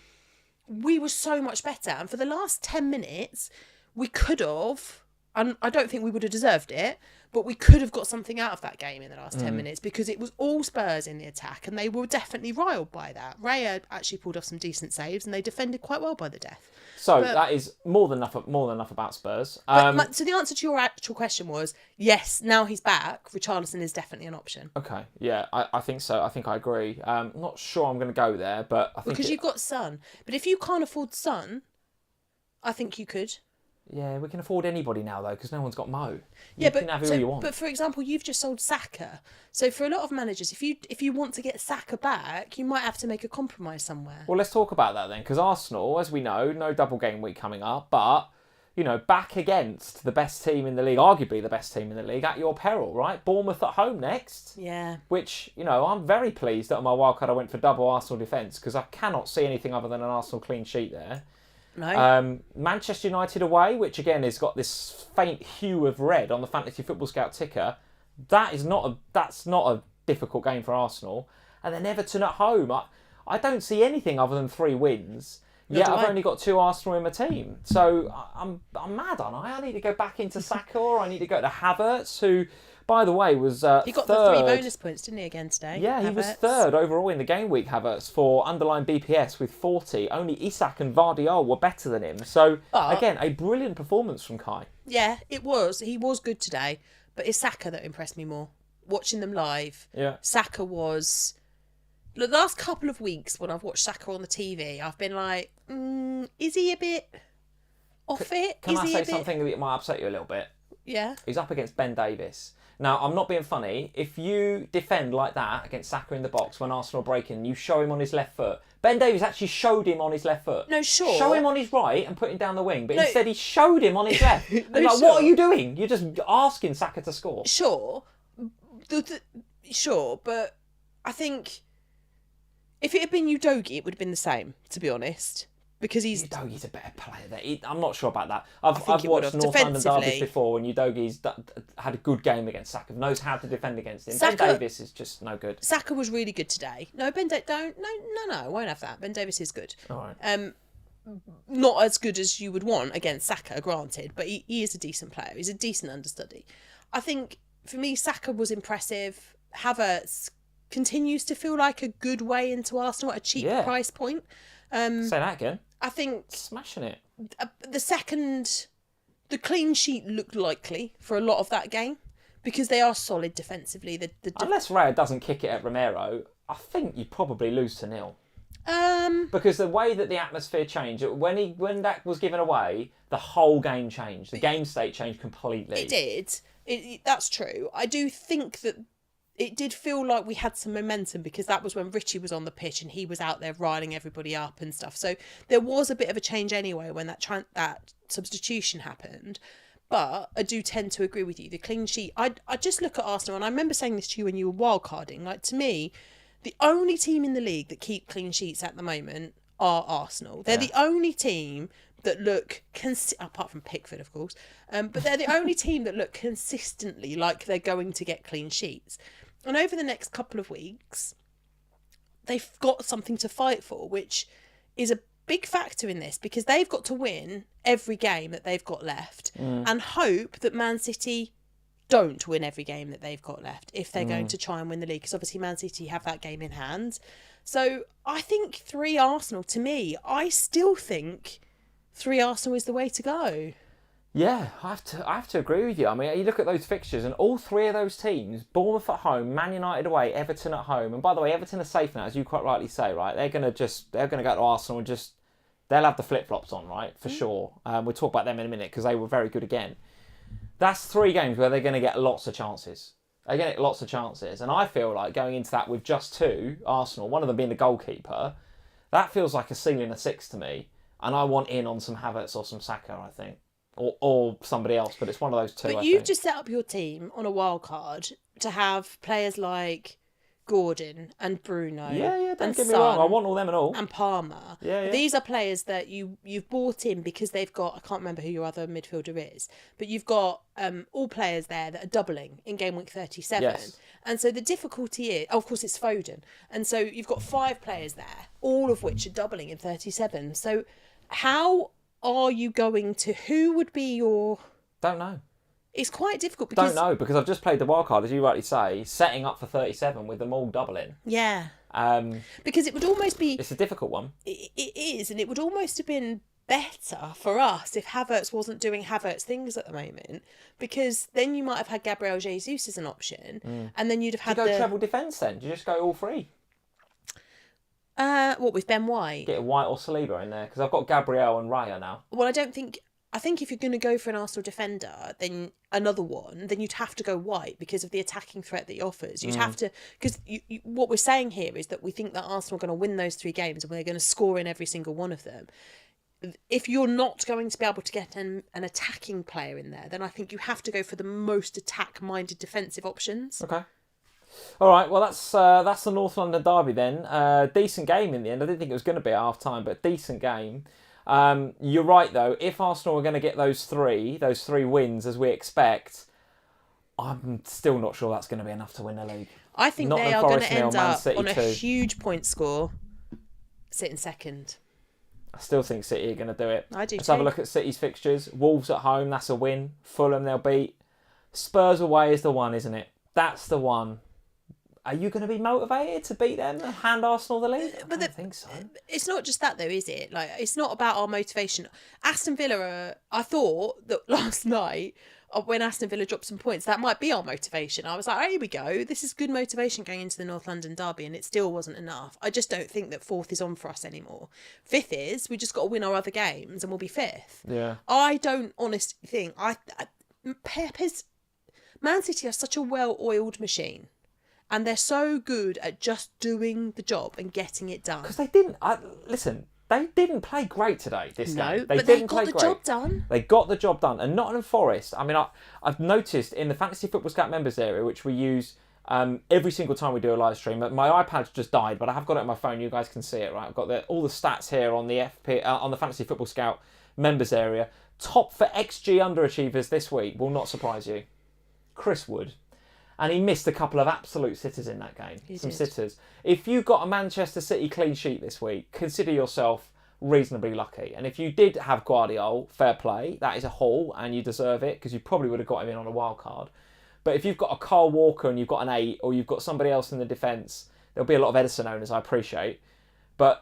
we were so much better. And for the last 10 minutes, we could have, and I don't think we would have deserved it, But we could have got something out of that game in the last 10 minutes because it was all Spurs in the attack and they were definitely riled by that. Raya actually pulled off some decent saves and they defended quite well by the death. So that is more than enough about Spurs. So the answer to your actual question was, yes, now he's back, Richarlison is definitely an option. Okay, yeah, I think so. I think I agree. I'm not sure I'm going to go there, but I think... Because you've got Son. But if you can't afford Son, I think you could. Yeah, we can afford anybody now, though, because no one's got Mo. You can have who you want. But for example, you've just sold Saka. So for a lot of managers, if you want to get Saka back, you might have to make a compromise somewhere. Well, let's talk about that then, because Arsenal, as we know, no double game week coming up, but, you know, back against the best team in the league, arguably the best team in the league, at your peril, right? Bournemouth at home next. Yeah. Which, you know, I'm very pleased that on my wildcard I went for double Arsenal defence, because I cannot see anything other than an Arsenal clean sheet there. No. Manchester United away, which again has got this faint hue of red on the Fantasy Football Scout ticker. That's not a difficult game for Arsenal. And then Everton at home. I don't see anything other than 3 wins. Yet I've only got 2 Arsenal in my team. So I'm mad, aren't I? I need to go back into Saka, or I need to go to Havertz, who, by the way, was he got third. the 3 bonus points, didn't he, again today? Yeah, he Havertz was third overall in the game week, Havertz, for underlying BPS with 40. Only Isak and Vardiol were better than him. So, again, a brilliant performance from Kai. Yeah, it was. He was good today. But it's Saka that impressed me more. Watching them live, Saka was... The last couple of weeks when I've watched Saka on the TV, I've been like, is he a bit off it? Can I say something that might upset you a little bit? Yeah. He's up against Ben Davies. Now, I'm not being funny. If you defend like that against Saka in the box when Arsenal are breaking, you show him on his left foot. Ben Davies actually showed him on his left foot. No, sure. Show him on his right and put him down the wing. But instead he showed him on his left. What are you doing? You're just asking Saka to score. Sure. Sure, but I think if it had been Udogie, it would have been the same, to be honest. Because Udogie's a better player. I'm not sure about that. I've watched North London derbies before when Udogie's had a good game against Saka, knows how to defend against him. Ben Davies is just no good. Saka was really good today. No, I won't have that. Ben Davies is good. All right. Not as good as you would want against Saka, granted, but he is a decent player. He's a decent understudy. I think, for me, Saka was impressive. Havertz continues to feel like a good way into Arsenal at a cheap price point. Say that again. I think smashing it. The clean sheet looked likely for a lot of that game because they are solid defensively. Unless Raya doesn't kick it at Romero, I think you probably lose to 0. Because the way that the atmosphere changed when that was given away, the whole game changed. The game state changed completely. It did. That's true. I do think that it did feel like we had some momentum because that was when Richie was on the pitch and he was out there riling everybody up and stuff. So there was a bit of a change anyway when that substitution happened. But I do tend to agree with you. The clean sheet, I just look at Arsenal, and I remember saying this to you when you were wildcarding. Like, to me, the only team in the league that keep clean sheets at the moment are Arsenal. They're the only team that look, apart from Pickford, of course, but they're the only team that look consistently like they're going to get clean sheets. And over the next couple of weeks, they've got something to fight for, which is a big factor in this because they've got to win every game that they've got left and hope that Man City don't win every game that they've got left if they're going to try and win the league, because obviously Man City have that game in hand. So I think 3 Arsenal, to me, I still think 3 Arsenal is the way to go. Yeah, I have to agree with you. I mean, you look at those fixtures and all 3 of those teams, Bournemouth at home, Man United away, Everton at home. And by the way, Everton are safe now, as you quite rightly say, right? They're going to go to Arsenal and they'll have the flip-flops on, right? For sure. We'll talk about them in a minute because they were very good again. That's 3 games where they're going to get lots of chances. They're going to get lots of chances. And I feel like going into that with just 2, Arsenal, one of them being the goalkeeper, that feels like a ceiling of 6 to me. And I want in on some Havertz or some Saka, I think. Or somebody else, but it's one of those 2. But you've just set up your team on a wild card to have players like Gordon and Bruno. Yeah, don't get me wrong. I want all them and all. And Palmer. Yeah. These are players that you've bought in because they've got, I can't remember who your other midfielder is, but you've got all players there that are doubling in game week 37. Yes. And so the difficulty is, of course, it's Foden. And so you've got 5 players there, all of which are doubling in 37. So how are you going to... Who would be your... Don't know. It's quite difficult because... Don't know, because I've just played the wildcard, as you rightly say, setting up for 37 with them all doubling. Yeah. Because it would almost be... It's a difficult one. It is, and it would almost have been better for us if Havertz wasn't doing Havertz things at the moment, because then you might have had Gabriel Jesus as an option, and then you'd have had Do you go treble defence then? Do you just go all three? What, with Ben White? Get a White or Saliba in there, because I've got Gabriel and Raya now. Well, I think if you're going to go for an Arsenal defender, then another one, then you'd have to go White because of the attacking threat that he offers. You'd have to, because what we're saying here is that we think that Arsenal are going to win those 3 games and we're going to score in every single one of them. If you're not going to be able to get an attacking player in there, then I think you have to go for the most attack-minded defensive options. Okay. All right, well, that's the North London derby then. Decent game in the end. I didn't think it was going to be at half-time, but decent game. You're right, though. If Arsenal are going to get those three wins as we expect, I'm still not sure that's going to be enough to win the league. I think they are going to end up on a too. huge point score, sitting second. I still think City are going to do it. I do Let's have a look at City's fixtures. Wolves at home, that's a win. Fulham, they'll beat. Spurs away is the one, isn't it? That's the one. Are you going to be motivated to beat them and hand Arsenal the lead? I don't think so. It's not just that, though, is it? Like, it's not about our motivation. Aston Villa, I thought that last night, when Aston Villa dropped some points, that might be our motivation. I was like, oh, here we go. This is good motivation going into the North London derby, and it still wasn't enough. I just don't think that 4th is on for us anymore. 5th is, we just got to win our other games and we'll be 5th. Yeah. I don't honestly think... Man City are such a well-oiled machine. And they're so good at just doing the job and getting it done. Because they didn't... listen, they didn't play great today, this game. But they got the job done. They got the job done. And Nottingham Forest, I mean, I've noticed in the Fantasy Football Scout members area, which we use every single time we do a live stream, my iPad's just died, but I have got it on my phone. You guys can see it, right? I've got all the stats here on the on the Fantasy Football Scout members area. Top for XG underachievers this week will not surprise you. Chris Wood. And he missed a couple of absolute sitters in that game. Sitters. If you got a Manchester City clean sheet this week, consider yourself reasonably lucky. And if you did have Guardiola, fair play. That is a haul and you deserve it because you probably would have got him in on a wild card. But if you've got a Kyle Walker and you've got an 8 or you've got somebody else in the defence, there'll be a lot of Edison owners, I appreciate. But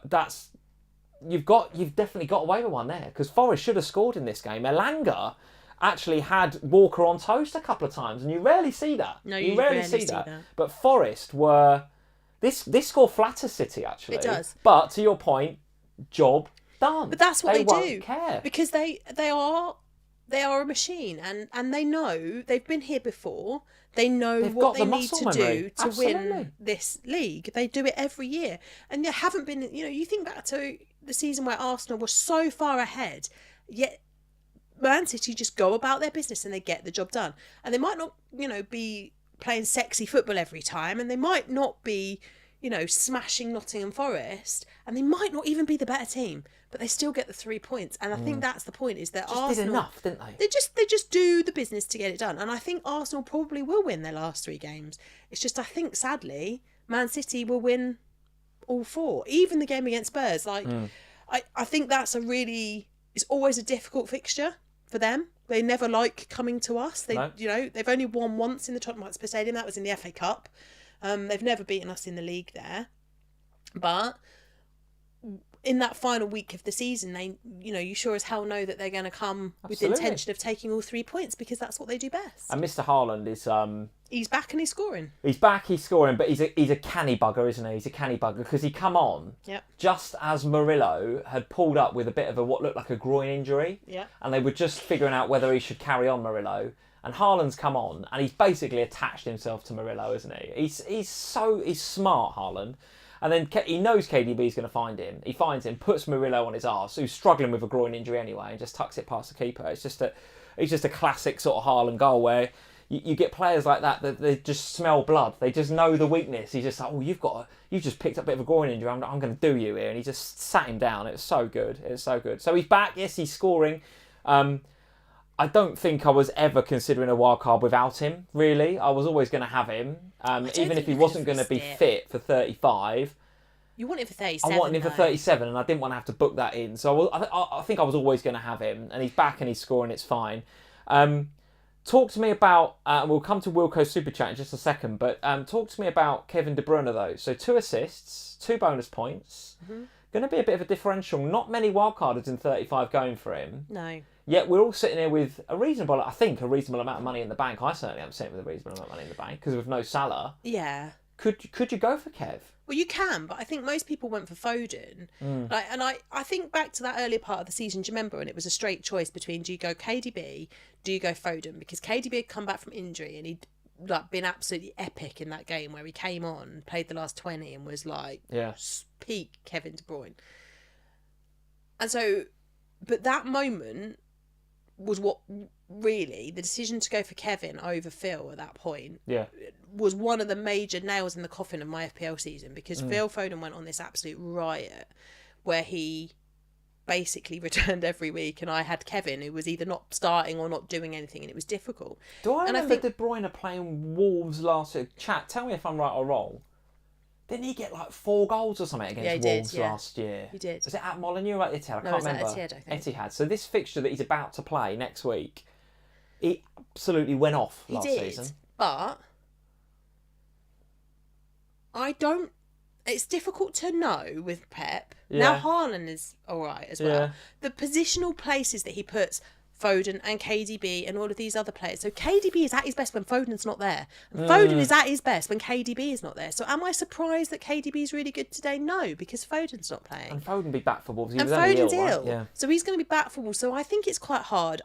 you've definitely got away with one there because Forest should have scored in this game. Elanga actually had Walker on toast a couple of times, and you rarely see that. No, you rarely see that. But Forest were... This score flatters City, actually. It does. But, to your point, job done. But that's what they won't do. Care. Because they are a machine, and they know, they've been here before, they know what they need to do to win this league. They do it every year. And there haven't been... you think back to the season where Arsenal were so far ahead, yet... Man City just go about their business and they get the job done. And they might not, be playing sexy football every time, and they might not be, smashing Nottingham Forest, and they might not even be the better team, but they still get the 3 points. And I think that's the point, is that Arsenal did enough, didn't they? They just do the business to get it done. And I think Arsenal probably will win their last 3 games. It's just, I think, sadly, Man City will win all 4, even the game against Spurs. I think that's it's always a difficult fixture for them. They never like coming to us. They've only won once in the Tottenham Hotspur Stadium. That was in the FA Cup. They've never beaten us in the league there. But in that final week of the season, you sure as hell know that they're going to come with the intention of taking all 3 points because that's what they do best. And Mr. Haaland is... He's back and he's scoring. He's back, he's scoring, but he's a canny bugger, isn't he? He's a canny bugger because he come on just as Murillo had pulled up with a bit of what looked like a groin injury. Yeah. And they were just figuring out whether he should carry on Murillo. And Haaland's come on and he's basically attached himself to Murillo, isn't he? He's smart, Haaland. And then he knows KDB's going to find him. He finds him, puts Murillo on his arse, who's struggling with a groin injury anyway, and just tucks it past the keeper. It's just a classic sort of Haaland goal where you get players like that they just smell blood. They just know the weakness. He's just like, oh, you've just picked up a bit of a groin injury. I'm going to do you here. And he just sat him down. It was so good. It was so good. So he's back. Yes, he's scoring. I don't think I was ever considering a wild card without him, really. I was always going to have him. Even if he wasn't going to be fit for 35. You want him for 37. I wanted him for 37 and I didn't want to have to book that in. So I think I was always going to have him. And he's back and he's scoring, it's fine. Talk to me about, we'll come to Wilco's Super Chat in just a second, but talk to me about Kevin De Bruyne though. So 2 assists, 2 bonus points. Going to be a bit of a differential. Not many wildcarders in 35 going for him. No. Yet we're all sitting here with a reasonable amount of money in the bank. I certainly am sitting with a reasonable amount of money in the bank because with no Salah. Yeah. Could you go for Kev? Well, you can, but I think most people went for Foden. I think back to that earlier part of the season. Do you remember when it was a straight choice between do you go KDB, do you go Foden? Because KDB had come back from injury and he'd been absolutely epic in that game where he came on, played the last 20 and was peak Kevin De Bruyne. And so, but that moment was what really the decision to go for Kevin over Phil at that point was one of the major nails in the coffin of my FPL season, because Phil Foden went on this absolute riot where he basically returned every week and I had Kevin who was either not starting or not doing anything, and it was difficult. Do I remember De Bruyne playing Wolves last year? Chat, tell me if I'm right or wrong. Didn't he get like 4 goals or something against Wolves last year? He did. Was it at Molineux or at Etihad? I can't remember. Etihad, I think. Etihad. So this fixture that he's about to play next week, he absolutely went off last season. But I don't... It's difficult to know with Pep. Yeah. Now Haaland is all right as well. Yeah. The positional places that he puts Foden and KDB and all of these other players. So KDB is at his best when Foden's not there. And Foden is at his best when KDB is not there. So am I surprised that KDB is really good today? No, because Foden's not playing. And Foden be back for Wolves. He and was only Foden's ill. ill. Right? Yeah. So he's going to be back for Wolves. So I think it's quite hard.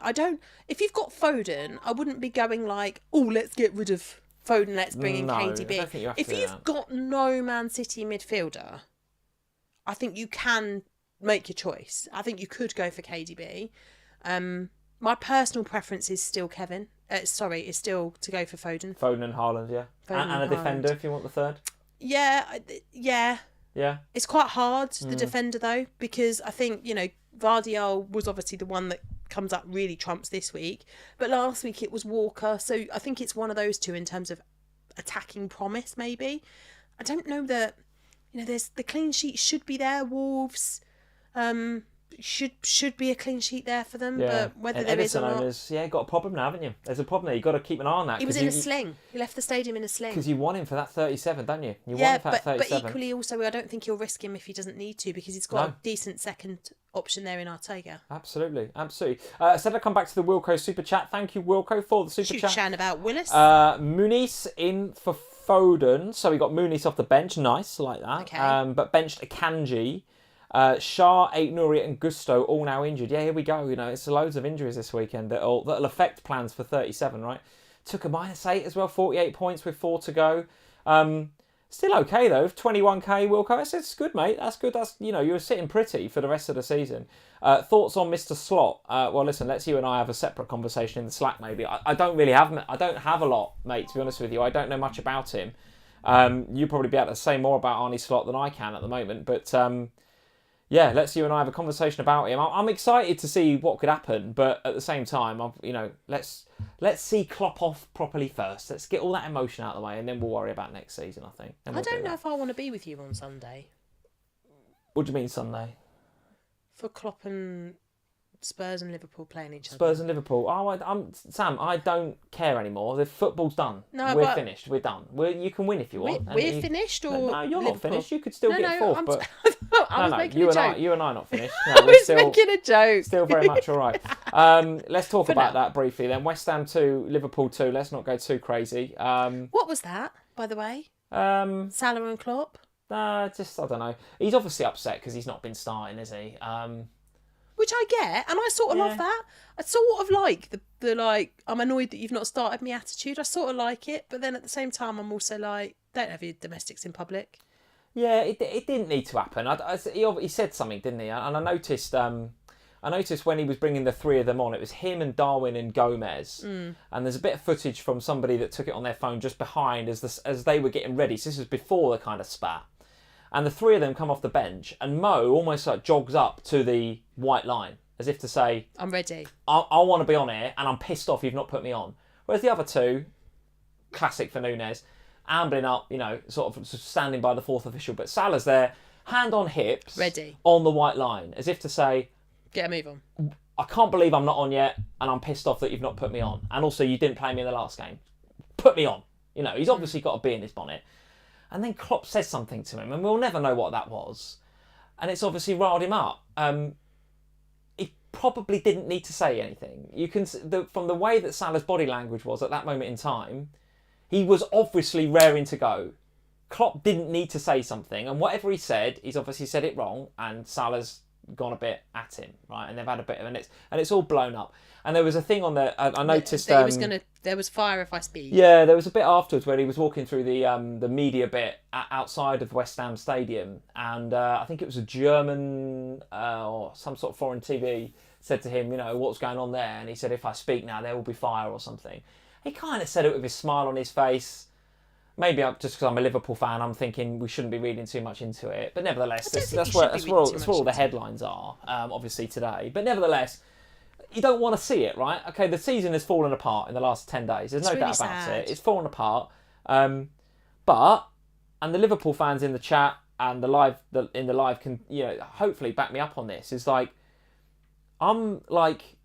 If you've got Foden, I wouldn't be going like, oh, let's get rid of Foden, let's bring in KDB. I don't think you have if to do you've that. got no Man City midfielder, I think you can make your choice. I think you could go for KDB. My personal preference is still Kevin. Is still to go for Foden. Foden and Haaland, yeah. And a defender if you want the third. Yeah. Yeah. It's quite hard, the defender, though, because I think, Vardiol was obviously the one that comes up really trumps this week. But last week it was Walker. So I think it's one of those two in terms of attacking promise, maybe. I don't know that, there's the clean sheet should be there. Wolves should be a clean sheet there for them. Yeah. But whether and there Edison is or not... owners, got a problem now, haven't you? There's a problem there. You've got to keep an eye on that. He was in a sling. He left the stadium in a sling. Because you want him for that 37, don't you? You want him for that but 37. equally also, I don't think he'll risk him if he doesn't need to, because he's got a decent second option there in Ortega. Absolutely. Said I'd come back to the Wilco Super Chat. Thank you, Wilco, for the Super Chat. Chatting about Willis. Muniz in for Foden. So we got Muniz off the bench. Nice, I like that. Okay. But benched Akanji. Shah, Aït-Nouri and Gusto all now injured. Yeah, here we go. It's loads of injuries this weekend that'll affect plans for 37, right? Took a -8 as well, 48 points with 4 to go. Still okay though, 21k Wilco. It's good, mate. That's good. That's you're sitting pretty for the rest of the season. Thoughts on Mr. Slot? Well, listen, let's you and I have a separate conversation in the Slack maybe. I don't have a lot, mate, to be honest with you. I don't know much about him. You'll probably be able to say more about Arnie Slot than I can at the moment, but yeah, let's you and I have a conversation about him. I'm excited to see what could happen, but at the same time, let's see Klopp off properly first. Let's get all that emotion out of the way, and then we'll worry about next season, I think. I don't know if I want to be with you on Sunday. What do you mean Sunday? For Klopp and Spurs and Liverpool playing each other. Spurs and Liverpool. Sam, I don't care anymore. The football's done. No, we're finished. We're done. You can win if you want. We're finished, or no, you're Liverpool? not finished. You could still get fourth, but I was making a joke. You and I are not finished. No, I was making a joke. Still very much all right. Let's talk about that briefly then. West Ham 2, Liverpool 2. Let's not go too crazy. What was that, by the way? Salah and Klopp? I don't know. He's obviously upset because he's not been starting, is he? Which I get, and I sort of love that. I sort of like the I'm annoyed that you've not started me attitude. I sort of like it, but then at the same time, I'm also like, don't have your domestics in public. Yeah, it didn't need to happen. He said something, didn't he? And I noticed when he was bringing the 3 of them on, it was him and Darwin and Gomez. And there's a bit of footage from somebody that took it on their phone just behind as they were getting ready. So this was before the kind of spat. And the 3 of them come off the bench, and Mo almost jogs up to the white line, as if to say, I'm ready. I want to be on here, and I'm pissed off you've not put me on. Whereas the other 2, classic for Nunez, ambling up, sort of standing by the 4th official. But Salah's there, hand on hips, ready, on the white line, as if to say, get a move on. I can't believe I'm not on yet, and I'm pissed off that you've not put me on. And also, you didn't play me in the last game. Put me on. You know, he's obviously got a bee in his bonnet. And then Klopp says something to him, and we'll never know what that was. And it's obviously riled him up. He probably didn't need to say anything. You can, from the way that Salah's body language was at that moment in time, he was obviously raring to go. Klopp didn't need to say something, and whatever he said, he's obviously said it wrong, and Salah's gone a bit at him, right? And they've had a bit of and it's all blown up. And there was a thing on there. I noticed there was fire if I speak. Yeah, there was a bit afterwards where he was walking through the media bit outside of West Ham Stadium, and I think it was a German or some sort of foreign TV said to him, you know, what's going on there? And he said, if I speak now, there will be fire or something. He kind of said it with his smile on his face. Maybe just because I'm a Liverpool fan, I'm thinking we shouldn't be reading too much into it. But nevertheless, that's where all the headlines are, obviously, today. But nevertheless, you don't want to see it, right? Okay, the season has fallen apart in the last 10 days. There's no doubt about it. It's fallen apart. And the Liverpool fans in the chat and the live can, you know, hopefully back me up on this. Is like, I'm like,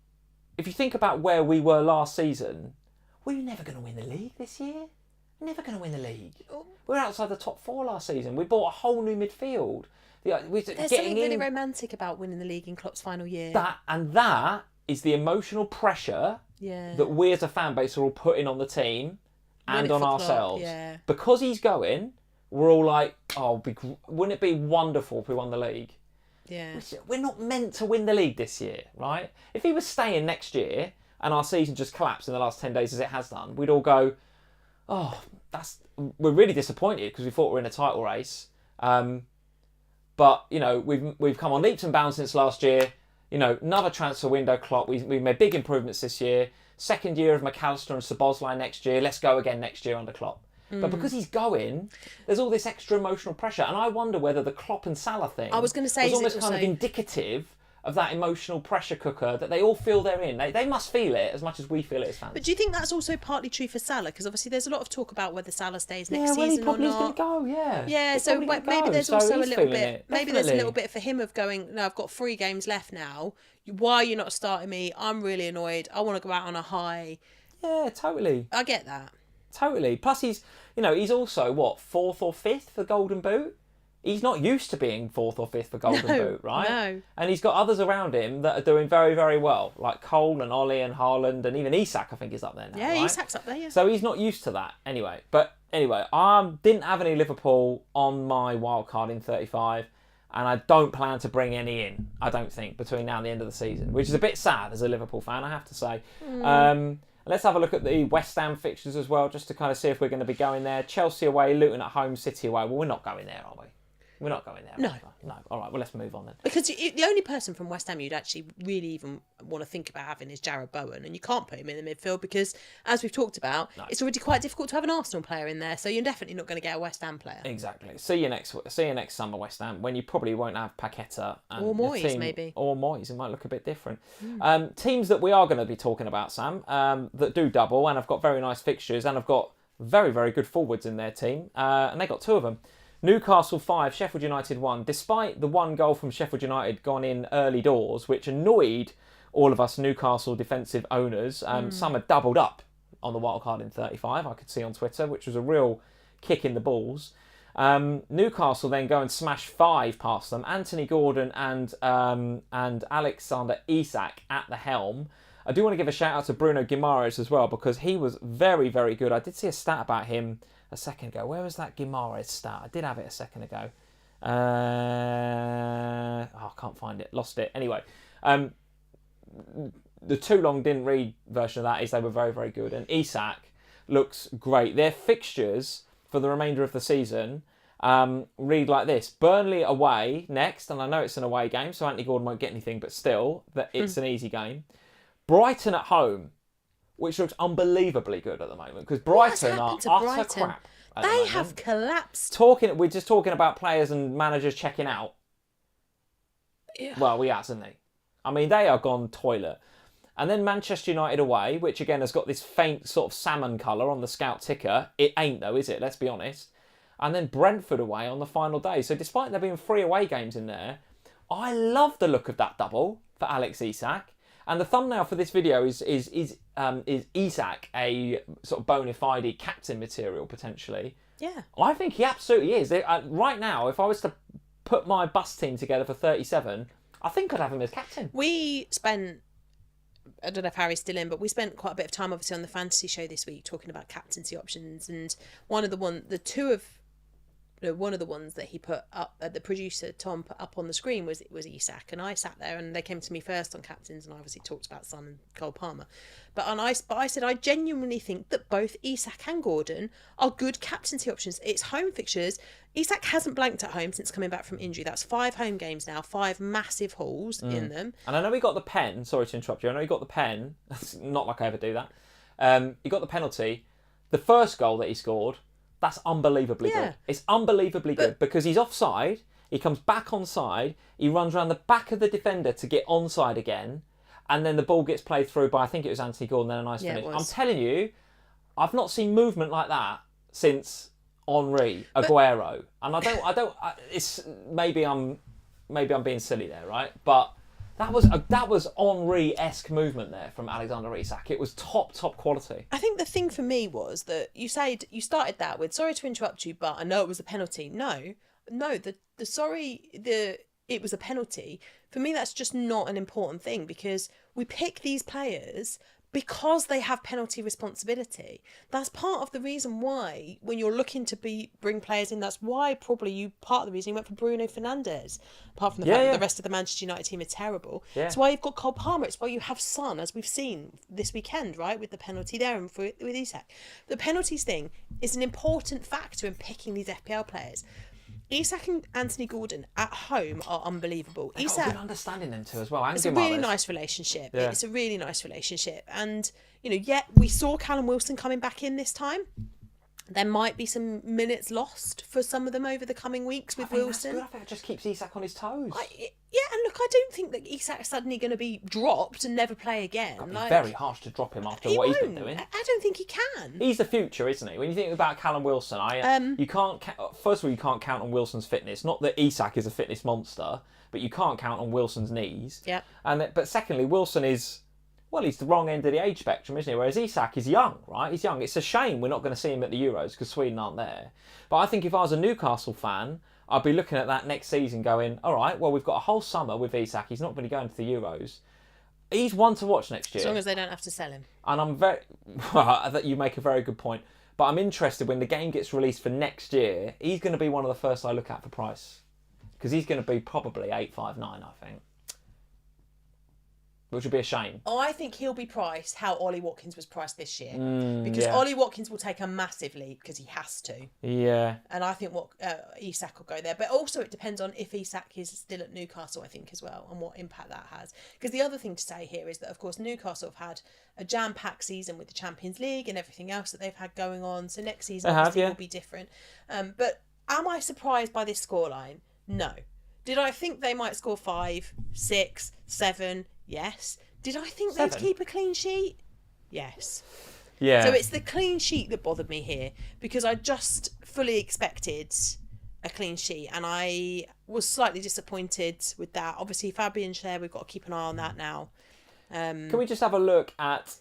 if you think about where we were last season, we're never going to win the league this year. Never going to win the league. We're outside the top 4 last season. We bought a whole new midfield. There's something really romantic about winning the league in Klopp's final year. That is the emotional pressure that we as a fan base are all putting on the team and on ourselves. Yeah. Because he's going, we're all like, wouldn't it be wonderful if we won the league? Yeah. We're not meant to win the league this year, right? If he was staying next year and our season just collapsed in the last 10 days as it has done, we'd all go, we're really disappointed because we thought we were in a title race. But, you know, we've come on leaps and bounds since last year. You know, another transfer window clock. We've made big improvements this year. Second year of McAllister and Szoboszlai next year. Let's go again next year under Klopp. But because he's going, there's all this extra emotional pressure. And I wonder whether the Klopp and Salah thing was almost kind of indicative of that emotional pressure cooker that they all feel they're in. They must feel it as much as we feel it as fans. But do you think that's also partly true for Salah? Because obviously there's a lot of talk about whether Salah stays next season or not. Yeah, well, he probably is going to go, yeah. Yeah, so maybe there's also a little bit... Maybe there's a little bit for him of going, no, I've got 3 games left now. Why are you not starting me? I'm really annoyed. I want to go out on a high. Yeah, totally. I get that. Totally. Plus he's also, 4th or 5th for Golden Boot? He's not used to being 4th or 5th for Golden Boot, right? No. And he's got others around him that are doing very, very well, like Cole and Ollie and Haaland, and even Isak, I think, is up there now. Yeah, right? Isak's up there, yeah. So he's not used to that anyway. But anyway, I didn't have any Liverpool on my wildcard in 35, and I don't plan to bring any in, I don't think, between now and the end of the season, which is a bit sad as a Liverpool fan, I have to say. Let's have a look at the West Ham fixtures as well, just to kind of see if we're going to be going there. Chelsea away, Luton at home, City away. Well, we're not going there, are we? We're not going there. No. No. All right, well, let's move on then. Because the only person from West Ham you'd actually really even want to think about having is Jarrod Bowen, and you can't put him in the midfield because, as we've talked about, it's already quite difficult to have an Arsenal player in there, so you're definitely not going to get a West Ham player. Exactly. See you next summer, West Ham, when you probably won't have Paqueta. And or Moyes, maybe. Or Moyes. It might look a bit different. Teams that we are going to be talking about, Sam, that do double and have got very nice fixtures and have got very, very good forwards in their team, and they got 2 of them. Newcastle 5, Sheffield United 1. Despite the 1 goal from Sheffield United gone in early doors, which annoyed all of us Newcastle defensive owners, some had doubled up on the wildcard in 35, I could see on Twitter, which was a real kick in the balls. Newcastle then go and smash 5 past them. Anthony Gordon and Alexander Isak at the helm. I do want to give a shout out to Bruno Guimaraes as well, because he was very, very good. I did see a stat about him a second ago. Where was that Guimaraes stat? I did have it a second ago. I can't find it. Lost it. Anyway, the too long didn't read version of that is they were very, very good. And Isak looks great. Their fixtures for the remainder of the season read like this. Burnley away next, and I know it's an away game, so Anthony Gordon won't get anything, but still, that it's an easy game. Brighton at home, which looks unbelievably good at the moment, because Brighton are utter crap. They have collapsed. We're just talking about players and managers checking out. Yeah. Well, we hasn't they? I mean, they are gone toilet. And then Manchester United away, which again has got this faint sort of salmon colour on the scout ticker. It ain't though, is it? Let's be honest. And then Brentford away on the final day. So despite there being 3 away games in there, I love the look of that double for Alex Isak. And the thumbnail for this video is Isak a sort of bona fide captain material potentially? Yeah. I think he absolutely is. Right now, if I was to put my bus team together for 37, I think I'd have him as captain. We spent, I don't know if Harry's still in, but we spent quite a bit of time obviously on the fantasy show this week talking about captaincy options, and one of the ones that he put up, the producer Tom put up on the screen was Isak, and I sat there and they came to me first on captains, and I obviously talked about Son and Cole Palmer, but I said I genuinely think that both Isak and Gordon are good captaincy options. It's home fixtures. Isak hasn't blanked at home since coming back from injury. That's 5 home games now, 5 massive hauls in them. And I know he got the pen. Sorry to interrupt you. I know he got the pen. It's not like I ever do that. He got the penalty. The first goal that he scored, that's unbelievably good. It's unbelievably good because he's offside. He comes back onside. He runs around the back of the defender to get onside again. And then the ball gets played through by, I think it was Anthony Gordon, then a nice finish. I'm telling you, I've not seen movement like that since Henry, Aguero. And it's maybe I'm being silly there, right? But that was Henry-esque movement there from Alexander Isak. It was top quality. I think the thing for me was that you started that with, sorry to interrupt you, but I know it was a penalty. No, it was a penalty. For me, that's just not an important thing, because we pick these players because they have penalty responsibility. That's part of the reason why, when you're looking to bring players in, that's why probably part of the reason you went for Bruno Fernandes, apart from the fact that the rest of the Manchester United team are terrible. Yeah. It's why you've got Cole Palmer. It's why you have Son, as we've seen this weekend, right, with the penalty there and with Isak. The penalties thing is an important factor in picking these FPL players. Isak and Anthony Gordon at home are unbelievable. They've got a good understanding them too as well. It's a really nice relationship. Yeah. It's a really nice relationship. And, we saw Callum Wilson coming back in this time. There might be some minutes lost for some of them over the coming weeks with Wilson. That's good. I think it just keeps Isak on his toes. And look, I don't think that Isak's suddenly going to be dropped and never play again. It'd be very harsh to drop him after what he's been doing. I don't think he can. He's the future, isn't he? When you think about Callum Wilson, you can't. First of all, you can't count on Wilson's fitness. Not that Isak is a fitness monster, but you can't count on Wilson's knees. Yeah. But secondly, Wilson is. Well, he's the wrong end of the age spectrum, isn't he? Whereas Isak is young, right? He's young. It's a shame we're not going to see him at the Euros because Sweden aren't there. But I think if I was a Newcastle fan, I'd be looking at that next season going, all right, well, we've got a whole summer with Isak. He's not going to go into the Euros. He's one to watch next year. As long as they don't have to sell him. And I'm that you make a very good point. But I'm interested when the game gets released for next year, he's going to be one of the first I look at for price. Because he's going to be probably 859, I think. Which would be a shame. I think he'll be priced how Ollie Watkins was priced this year. Because Ollie Watkins will take a massive leap because he has to. Yeah. And I think Isak will go there. But also it depends on if Isak is still at Newcastle, I think, as well, and what impact that has. Because the other thing to say here is that, of course, Newcastle have had a jam-packed season with the Champions League and everything else that they've had going on. So next season will be different. But am I surprised by this scoreline? No. Did I think they might score 5, 6, 7? Yes. Did I think they'd keep a clean sheet? Yes. Yeah. So it's the clean sheet that bothered me here, because I just fully expected a clean sheet, and I was slightly disappointed with that. Obviously, Fabian's there, we've got to keep an eye on that now. Can we just have a look at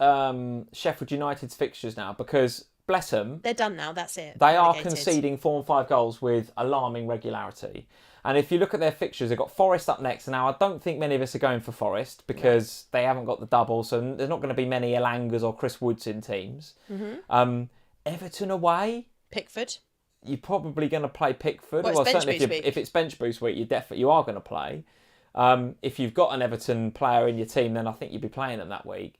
Sheffield United's fixtures now? Because, bless them, they're done now, that's it. They are conceding 4 and 5 goals with alarming regularity. And if you look at their fixtures, they've got Forest up next. Now, I don't think many of us are going for Forest because they haven't got the double, so there's not going to be many Elangas or Chris Woods in teams. Mm-hmm. Everton away. Pickford. You're probably going to play Pickford. Well, certainly if it's bench boost week, you are going to play. If you've got an Everton player in your team, then I think you'd be playing them that week.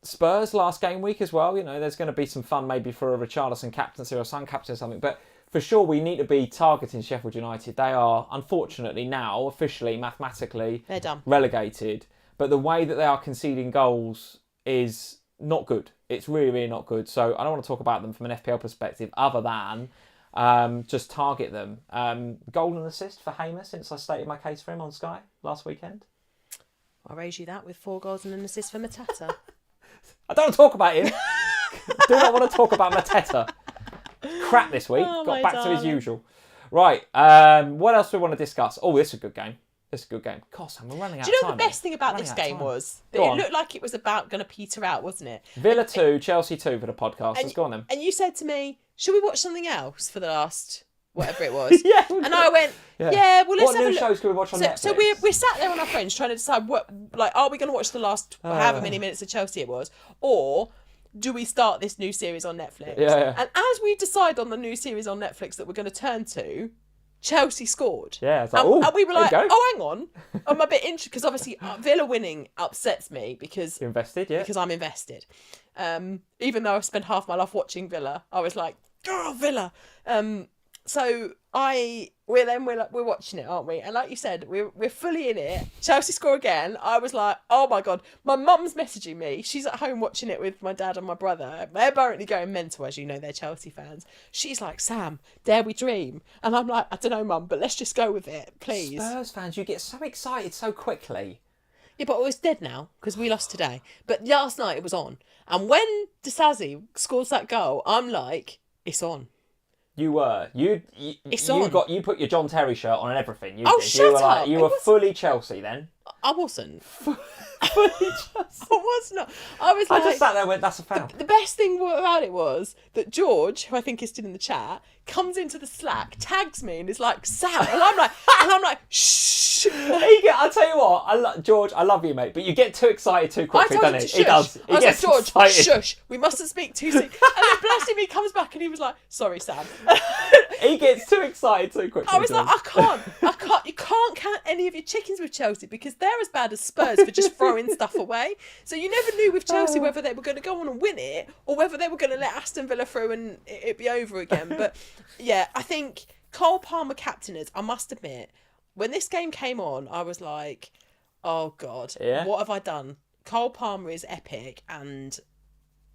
Spurs last game week as well. There's going to be some fun maybe for a Richarlison captaincy or Son captain or something, but for sure, we need to be targeting Sheffield United. They are, unfortunately, now officially, mathematically, they're done, relegated. But the way that they are conceding goals is not good. It's really, really not good. So I don't want to talk about them from an FPL perspective, other than just target them. Golden assist for Hamer since I stated my case for him on Sky last weekend. I'll raise you that with 4 goals and an assist for Mateta. I don't want to talk about him. Do not want to talk about Mateta. Crap this week. Got back to his usual. Right. What else do we want to discuss? Oh, this is a good game. It's a good game. God, Sam, we're running out Do you of know time. the best thing about Running this out of game time. was Go that it on. looked like it was about going to peter out, wasn't it? Villa 2, Chelsea 2 for the podcast. Let's go on then. And you said to me, should we watch something else for the last whatever it was? Yeah. And I went, yeah, well, let's What have new a look. shows can we watch on Netflix? So we're sat there on our friends trying to decide what, like, are we going to watch the last however many minutes of Chelsea it was, or do we start this new series on Netflix? Yeah. And as we decide on the new series on Netflix that we're going to turn to, Chelsea scored. Yeah, it's like, and we were like, there you go. oh, hang on. I'm a bit interested because obviously Villa winning upsets me because You're invested, yeah. because I'm invested. Even though I spent half my life watching Villa, I was like, oh, Villa. So we're watching it, aren't we? And like you said, we're fully in it. Chelsea score again. I was like, oh my God. My mum's messaging me. She's at home watching it with my dad and my brother. They're apparently going mental, as you know, they're Chelsea fans. She's like, Sam, dare we dream? And I'm like, I don't know, Mum, but let's just go with it, please. Spurs fans, you get so excited so quickly. Yeah, but it's dead now because we lost today. But last night it was on. And when Disasi scores that goal, I'm like, it's on. You were. You put your John Terry shirt on and everything. Shut up. You were fully Chelsea then. I wasn't. Fully Chelsea. I was not. I was like... I just sat there and went, that's a foul. The best thing about it was that George, who I think is still in the chat, comes into the Slack, tags me and is like, Sam. And I'm like, shh. I'll tell you what, George, I love you, mate, but you get too excited too quickly, doesn't he? He does. I was like, George, excited. shush. We mustn't speak too soon. And then bless him, he comes back and he was like, sorry, Sam. He gets too excited too quickly. I was like, I can't. You can't count any of your chickens with Chelsea because they're as bad as Spurs for just throwing stuff away. So you never knew with Chelsea whether they were going to go on and win it or whether they were going to let Aston Villa through and it'd be over again. But yeah, I think Cole Palmer captainers, I must admit, when this game came on, I was like, oh God, what have I done? Cole Palmer is epic and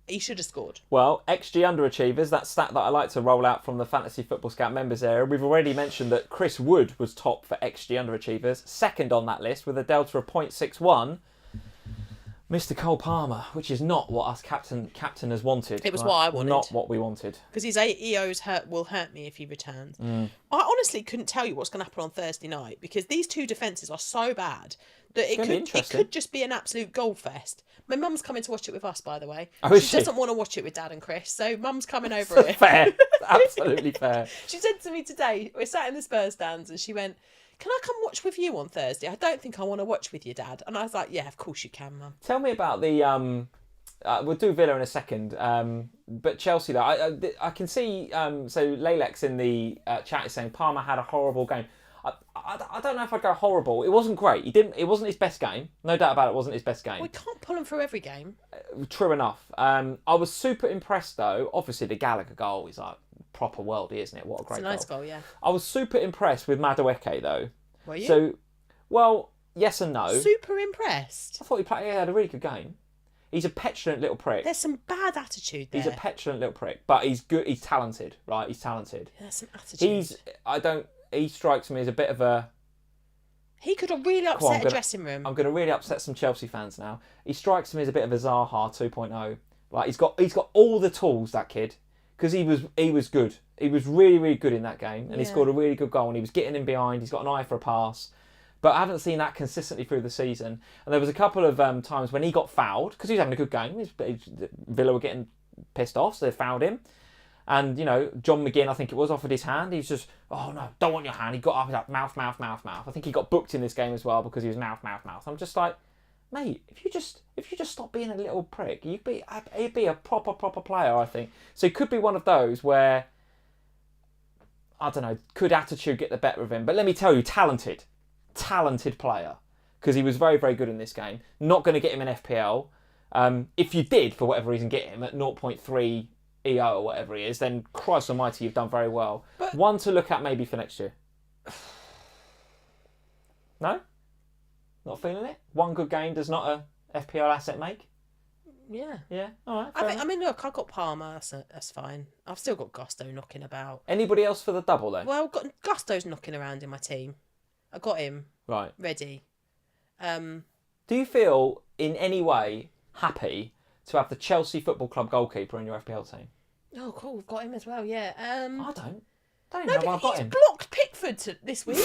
he should have scored. Well, XG underachievers, that stat that I like to roll out from the Fantasy Football Scout members area. We've already mentioned that Chris Wood was top for XG underachievers. Second on that list with a delta of 0.61. Mr. Cole Palmer, which is not what us captainers wanted. It was what I wanted. Not what we wanted. Because his EOs will hurt me if he returns. I honestly couldn't tell you what's going to happen on Thursday night because these two defences are so bad that it could just be an absolute goal fest. My mum's coming to watch it with us, by the way. Oh, is she she? doesn't want to watch it with Dad and Chris, so Mum's coming over here. Fair. Absolutely fair. She said to me today, we're sat in the Spurs stands, and she went, can I come watch with you on Thursday? I don't think I want to watch with you, Dad. And I was like, yeah, of course you can, Mum. Tell me about the... we'll do Villa in a second. But Chelsea, though, I can see... so Lalex in the chat is saying Palmer had a horrible game. I don't know if I'd go horrible. It wasn't great. It wasn't his best game. No doubt about it. Wasn't his best game. We can't pull him through every game. True enough. I was super impressed though. Obviously, the Gallagher goal is like proper worldie, isn't it? What a great It's a nice goal, yeah. I was super impressed with Madueke though. Were you? So, well, yes and no. Super impressed. I thought he had a really good game. He's a petulant little prick. There's some bad attitude there. He's a petulant little prick, but he's good. He's talented, right? He's talented. There's some attitude. He strikes me as a bit of a... He could have really upset a dressing room. I'm going to really upset some Chelsea fans now. He strikes me as a bit of a Zaha 2.0. Like he's got all the tools, that kid, because he was good. He was really, really good in that game, and he scored a really good goal. And he was getting in behind. He's got an eye for a pass, but I haven't seen that consistently through the season. And there was a couple of times when he got fouled because he was having a good game. Villa were getting pissed off, so they fouled him. And, you know, John McGinn, I think it was, offered his hand. He's just, oh no, don't want your hand. He got up, he's like, mouth. I think he got booked in this game as well because he was mouth. I'm just like, mate, if you just stop being a little prick, he'd be a proper player, I think. So he could be one of those where, I don't know, could attitude get the better of him? But let me tell you, talented player. Because he was very, very good in this game. Not going to get him in FPL. If you did, for whatever reason, get him at 0.3 EO or whatever he is, then Christ almighty, you've done very well. But one to look at maybe for next year. No? Not feeling it? One good game does not a FPL asset make? Yeah. Yeah? All right. I mean, look, I've got Palmer, that's fine. I've still got Gusto knocking about. Anybody else for the double, though? Well, I've got Gusto's knocking around in my team. I got him. Right. Ready. Do you feel in any way happy to have the Chelsea Football Club goalkeeper in your FPL team? Oh, cool. We've got him as well, yeah. I don't No, know but I've got he's him. blocked Pickford this week.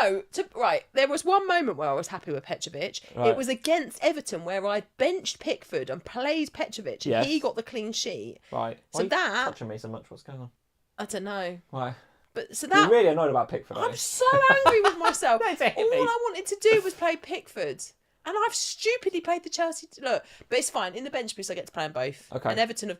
No, right. There was one moment where I was happy with Petrovic. Right. It was against Everton where I benched Pickford and played Petrovic, and Yes. he got the clean sheet. Right. So Why are you that- touching me so much? What's going on? I don't know, Why? but so You're that really annoyed about Pickford. I'm so angry with myself. Don't say All me. I wanted to do was play Pickford. And I've stupidly played the Chelsea. Look, but it's fine. In the bench boost, I get to play them both. Okay. And Everton,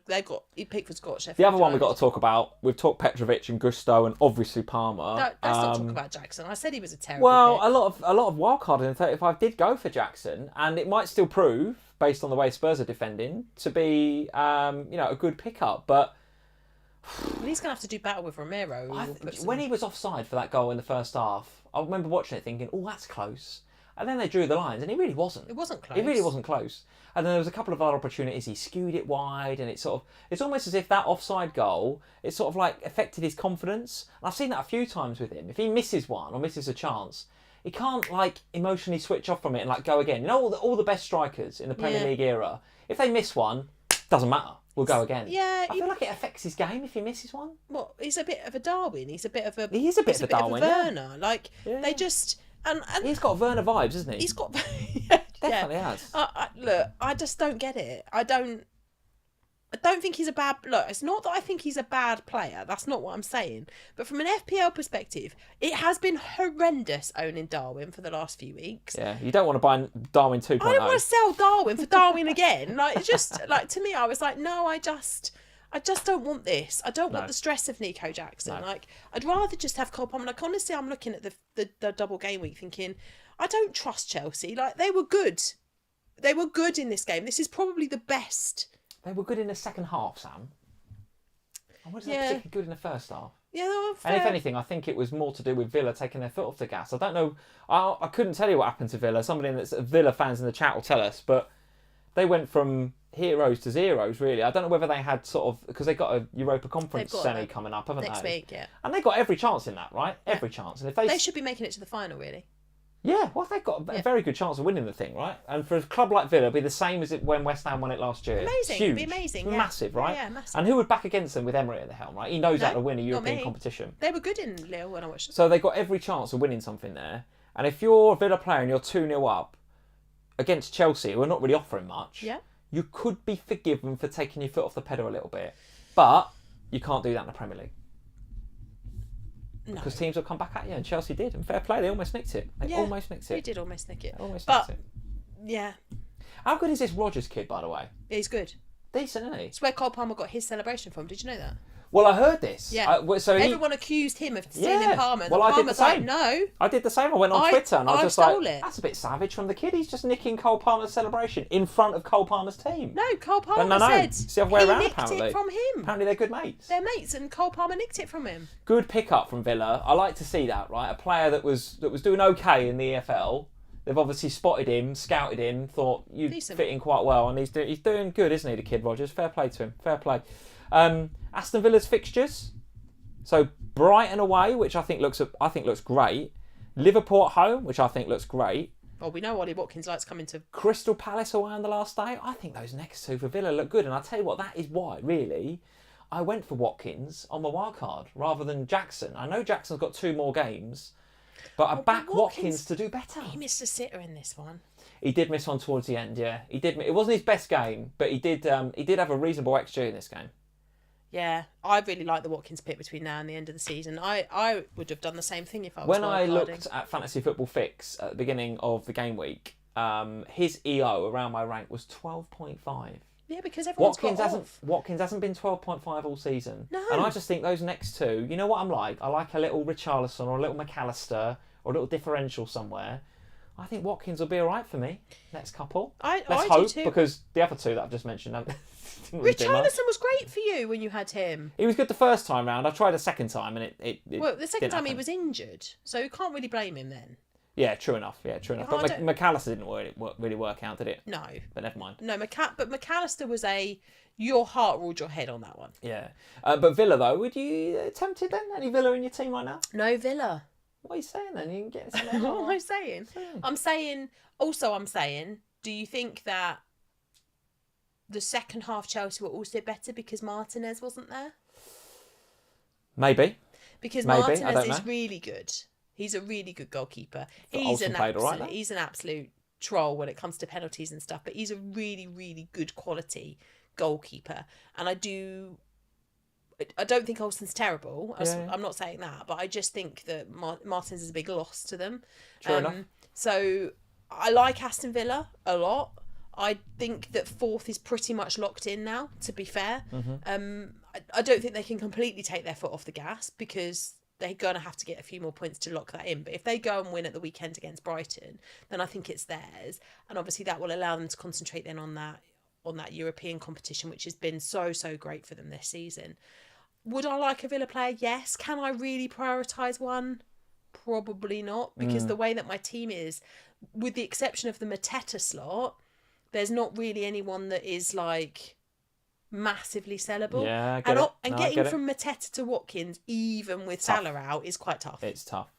Pickford's got Sheffield. The other one we've United. got to talk about, we've talked Petrovic and Gusto and obviously Palmer. No, let's not talk about Jackson. I said he was a terrible Well, pick. a lot of wildcarders in 35 did go for Jackson, and it might still prove, based on the way Spurs are defending, to be a good pickup. But Well, he's going to have to do battle with Romero. when he was offside for that goal in the first half, I remember watching it thinking, "Oh, that's close." And then they drew the lines, and he really wasn't. It wasn't close. It really wasn't close. And then there was a couple of other opportunities. He skewed it wide, and it's almost as if that offside goal, it sort of like affected his confidence. And I've seen that a few times with him. If he misses one or misses a chance, he can't like emotionally switch off from it and like go again. You know, all the best strikers in the Premier League era, if they miss one, doesn't matter. We'll go again. Yeah, I feel like it affects his game if he misses one. Well, he's a bit of a Darwin. He's a bit of a. He is a bit of a Darwin, yeah. Werner. Like they just and He's got Werner vibes, hasn't he? he's got. Definitely has. Look, I just don't get it. I don't think he's a bad. Look, it's not that I think he's a bad player. That's not what I'm saying. But from an FPL perspective, it has been horrendous owning Darwin for the last few weeks. Yeah, you don't want to buy Darwin 2.0. I don't want to sell Darwin for Darwin again. Like it's just like to me, I was like, no, I just don't want this. I don't want the stress of Nico Jackson. No. Like I'd rather just have Cole Palmer. Like honestly, I'm looking at the double game week thinking, I don't trust Chelsea. Like they were good. They were good in this game. This is probably the best. They were good in the second half, Sam. I wasn't particularly good in the first half. Yeah, they were fair. And if anything, I think it was more to do with Villa taking their foot off the gas. I don't know. I couldn't tell you what happened to Villa. Somebody that's Villa fans in the chat will tell us. But they went from heroes to zeros, really. I don't know whether they had sort of... Because they got a Europa Conference They've got semi that coming up, haven't next they? week, yeah. And they got every chance in that, right? Every chance. And if They should be making it to the final, really. Yeah, well, they've got a very good chance of winning the thing, right? And for a club like Villa, it'd be the same as it when West Ham won it last year. Amazing, Huge. it'd be amazing, yeah. Massive, right? Yeah, massive. And who would back against them with Emery at the helm, right? He knows how to win a not European me. competition. They were good in Lille when I watched them. So they got every chance of winning something there. And if you're a Villa player and you're 2-0 up against Chelsea, who are not really offering much, you could be forgiven for taking your foot off the pedal a little bit. But you can't do that in the Premier League. No. Because teams will come back at you, and Chelsea did. And fair play, they almost nicked it. They almost nicked it. They did almost nick it. Almost but, nicked it. yeah, How good is this Rodgers kid, by the way? he's good. Decent, isn't he? It's where Cole Palmer got his celebration from. Did you know that? Well, I heard this. Yeah. So Everyone accused him of stealing Palmer. Well, I did the Palmer's like, same. no. I did the same. I went on I- Twitter and I was I just like, stole it. that's a bit savage from the kid. He's just nicking Cole Palmer's celebration in front of Cole Palmer's team. No, Cole Palmer no, said it's the other way he around, nicked apparently. it from him. Apparently they're good mates. They're mates, and Cole Palmer nicked it from him. Good pickup from Villa. I like to see that, right? A player that was doing okay in the EFL. They've obviously spotted him, scouted him, thought you'd Decent. fit in quite well, and he's doing good, isn't he, the kid Rodgers? Fair play to him. Fair play. Aston Villa's fixtures. So Brighton away, which I think looks great. Liverpool at home, which I think looks great. Well, we know Ollie Watkins likes coming to. Crystal Palace away on the last day. I think those next two for Villa look good, and I'll tell you what, that is why really I went for Watkins on my wild card rather than Jackson. I know Jackson's got 2 more games, but I back Watkins to do better. He missed a sitter in this one. He did miss one towards the end, yeah. He did. It wasn't his best game, but he did have a reasonable XG in this game. Yeah, I really like the Watkins pick between now and the end of the season. I would have done the same thing if I was When I wildcarding. looked at Fantasy Football Fix at the beginning of the game week, his EO around my rank was 12.5. Yeah, because everyone's got Watkins hasn't been 12.5 all season. No. And I just think those next two, you know what I'm like? I like a little Richarlison or a little McAllister or a little differential somewhere. I think Watkins will be all right for me next couple. I Let's do hope, too. because the other two that I've just mentioned didn't really do much. Richarlison was great for you when you had him. He was good the first time round. I tried a second time and it Well, the second didn't time he happen. was injured, so you can't really blame him then. Yeah, true enough. Yeah, true enough. I But don't- McAllister didn't really work out, did it? No. But never mind. No, but McAllister was your heart ruled your head on that one. Yeah. But Villa, though, would you tempted then? Any Villa in your team right now? No Villa. What are you saying then? You can get some What am I saying? I'm saying, do you think that the second half Chelsea were also better because Martinez wasn't there? Maybe. Because Maybe, I Martinez don't is know. really good. He's a really good goalkeeper. Olsen played all right, though. He's an absolute troll when it comes to penalties and stuff, but he's a really, really good quality goalkeeper. And I don't think Olsen's terrible. I'm not saying that, but I just think that Martins is a big loss to them. True enough. So I like Aston Villa a lot. I think that 4th is pretty much locked in now, to be fair. I don't think they can completely take their foot off the gas because they're going to have to get a few more points to lock that in. But if they go and win at the weekend against Brighton, then I think it's theirs. And obviously that will allow them to concentrate then on that European competition, which has been so great for them this season. Would I like a Villa player? Yes. Can I really prioritise one? Probably not, because the way that my team is, with the exception of the Mateta slot, there's not really anyone that is like massively sellable. Yeah, and getting from Mateta to Watkins, even with Salah out, is quite tough. It's tough.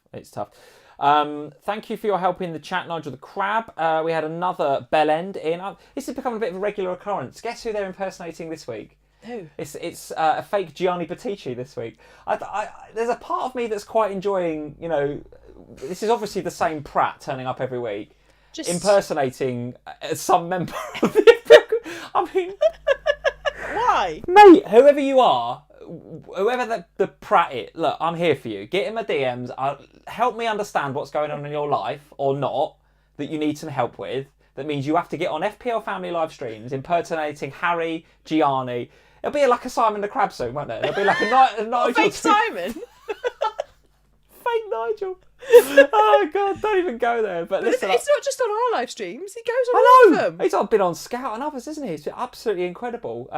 Thank you for your help in the chat, Nigel the Crab. We had another bell end in. This is becoming a bit of a regular occurrence. Guess who they're impersonating this week? Who? It's a fake Gianni Bottici this week. There's a part of me that's quite enjoying, this is obviously the same prat turning up every week, impersonating some member of the FPL. I mean... Why? Mate, whoever you are, whoever the prat is, look, I'm here for you. Get in my DMs. Help me understand what's going on in your life or not that you need some help with. That means you have to get on FPL Family live streams impersonating Harry, Gianni. It'll be like a Simon the Crab soon, won't it? It'll be like a Nigel. Fake Simon. Fake Nigel. Oh God, don't even go there. But listen, it's not just on our live streams. He goes on all of them. He's been on Scout and others, isn't he? It's absolutely incredible.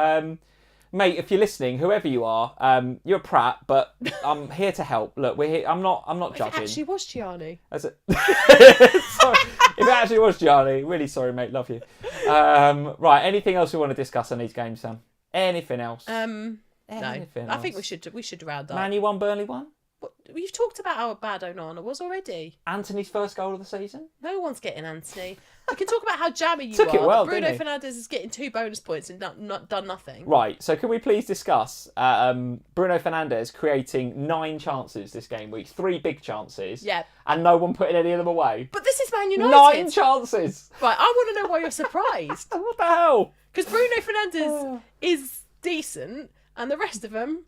Mate, if you're listening, whoever you are, you're a prat, but I'm here to help. Look, we're here. I'm not judging. It actually was Gianni. Sorry. If it actually was Gianni, really sorry, mate. Love you. Right. Anything else we want to discuss on these games, Sam? Anything else? No. I think we should round up. Man, you won, Burnley won. You've talked about how bad Onana was already. Anthony's first goal of the season. No one's getting Anthony. We can talk about how jammy you Took are. It well, Bruno Fernandes is getting 2 bonus points and not done nothing. Right. So can we please discuss Bruno Fernandes creating 9 chances this game week, 3 big chances. Yeah. And no one putting any of them away. But this is Man United. 9 chances. Right. I want to know why you're surprised. What the hell? Because Bruno Fernandes is decent, and the rest of them.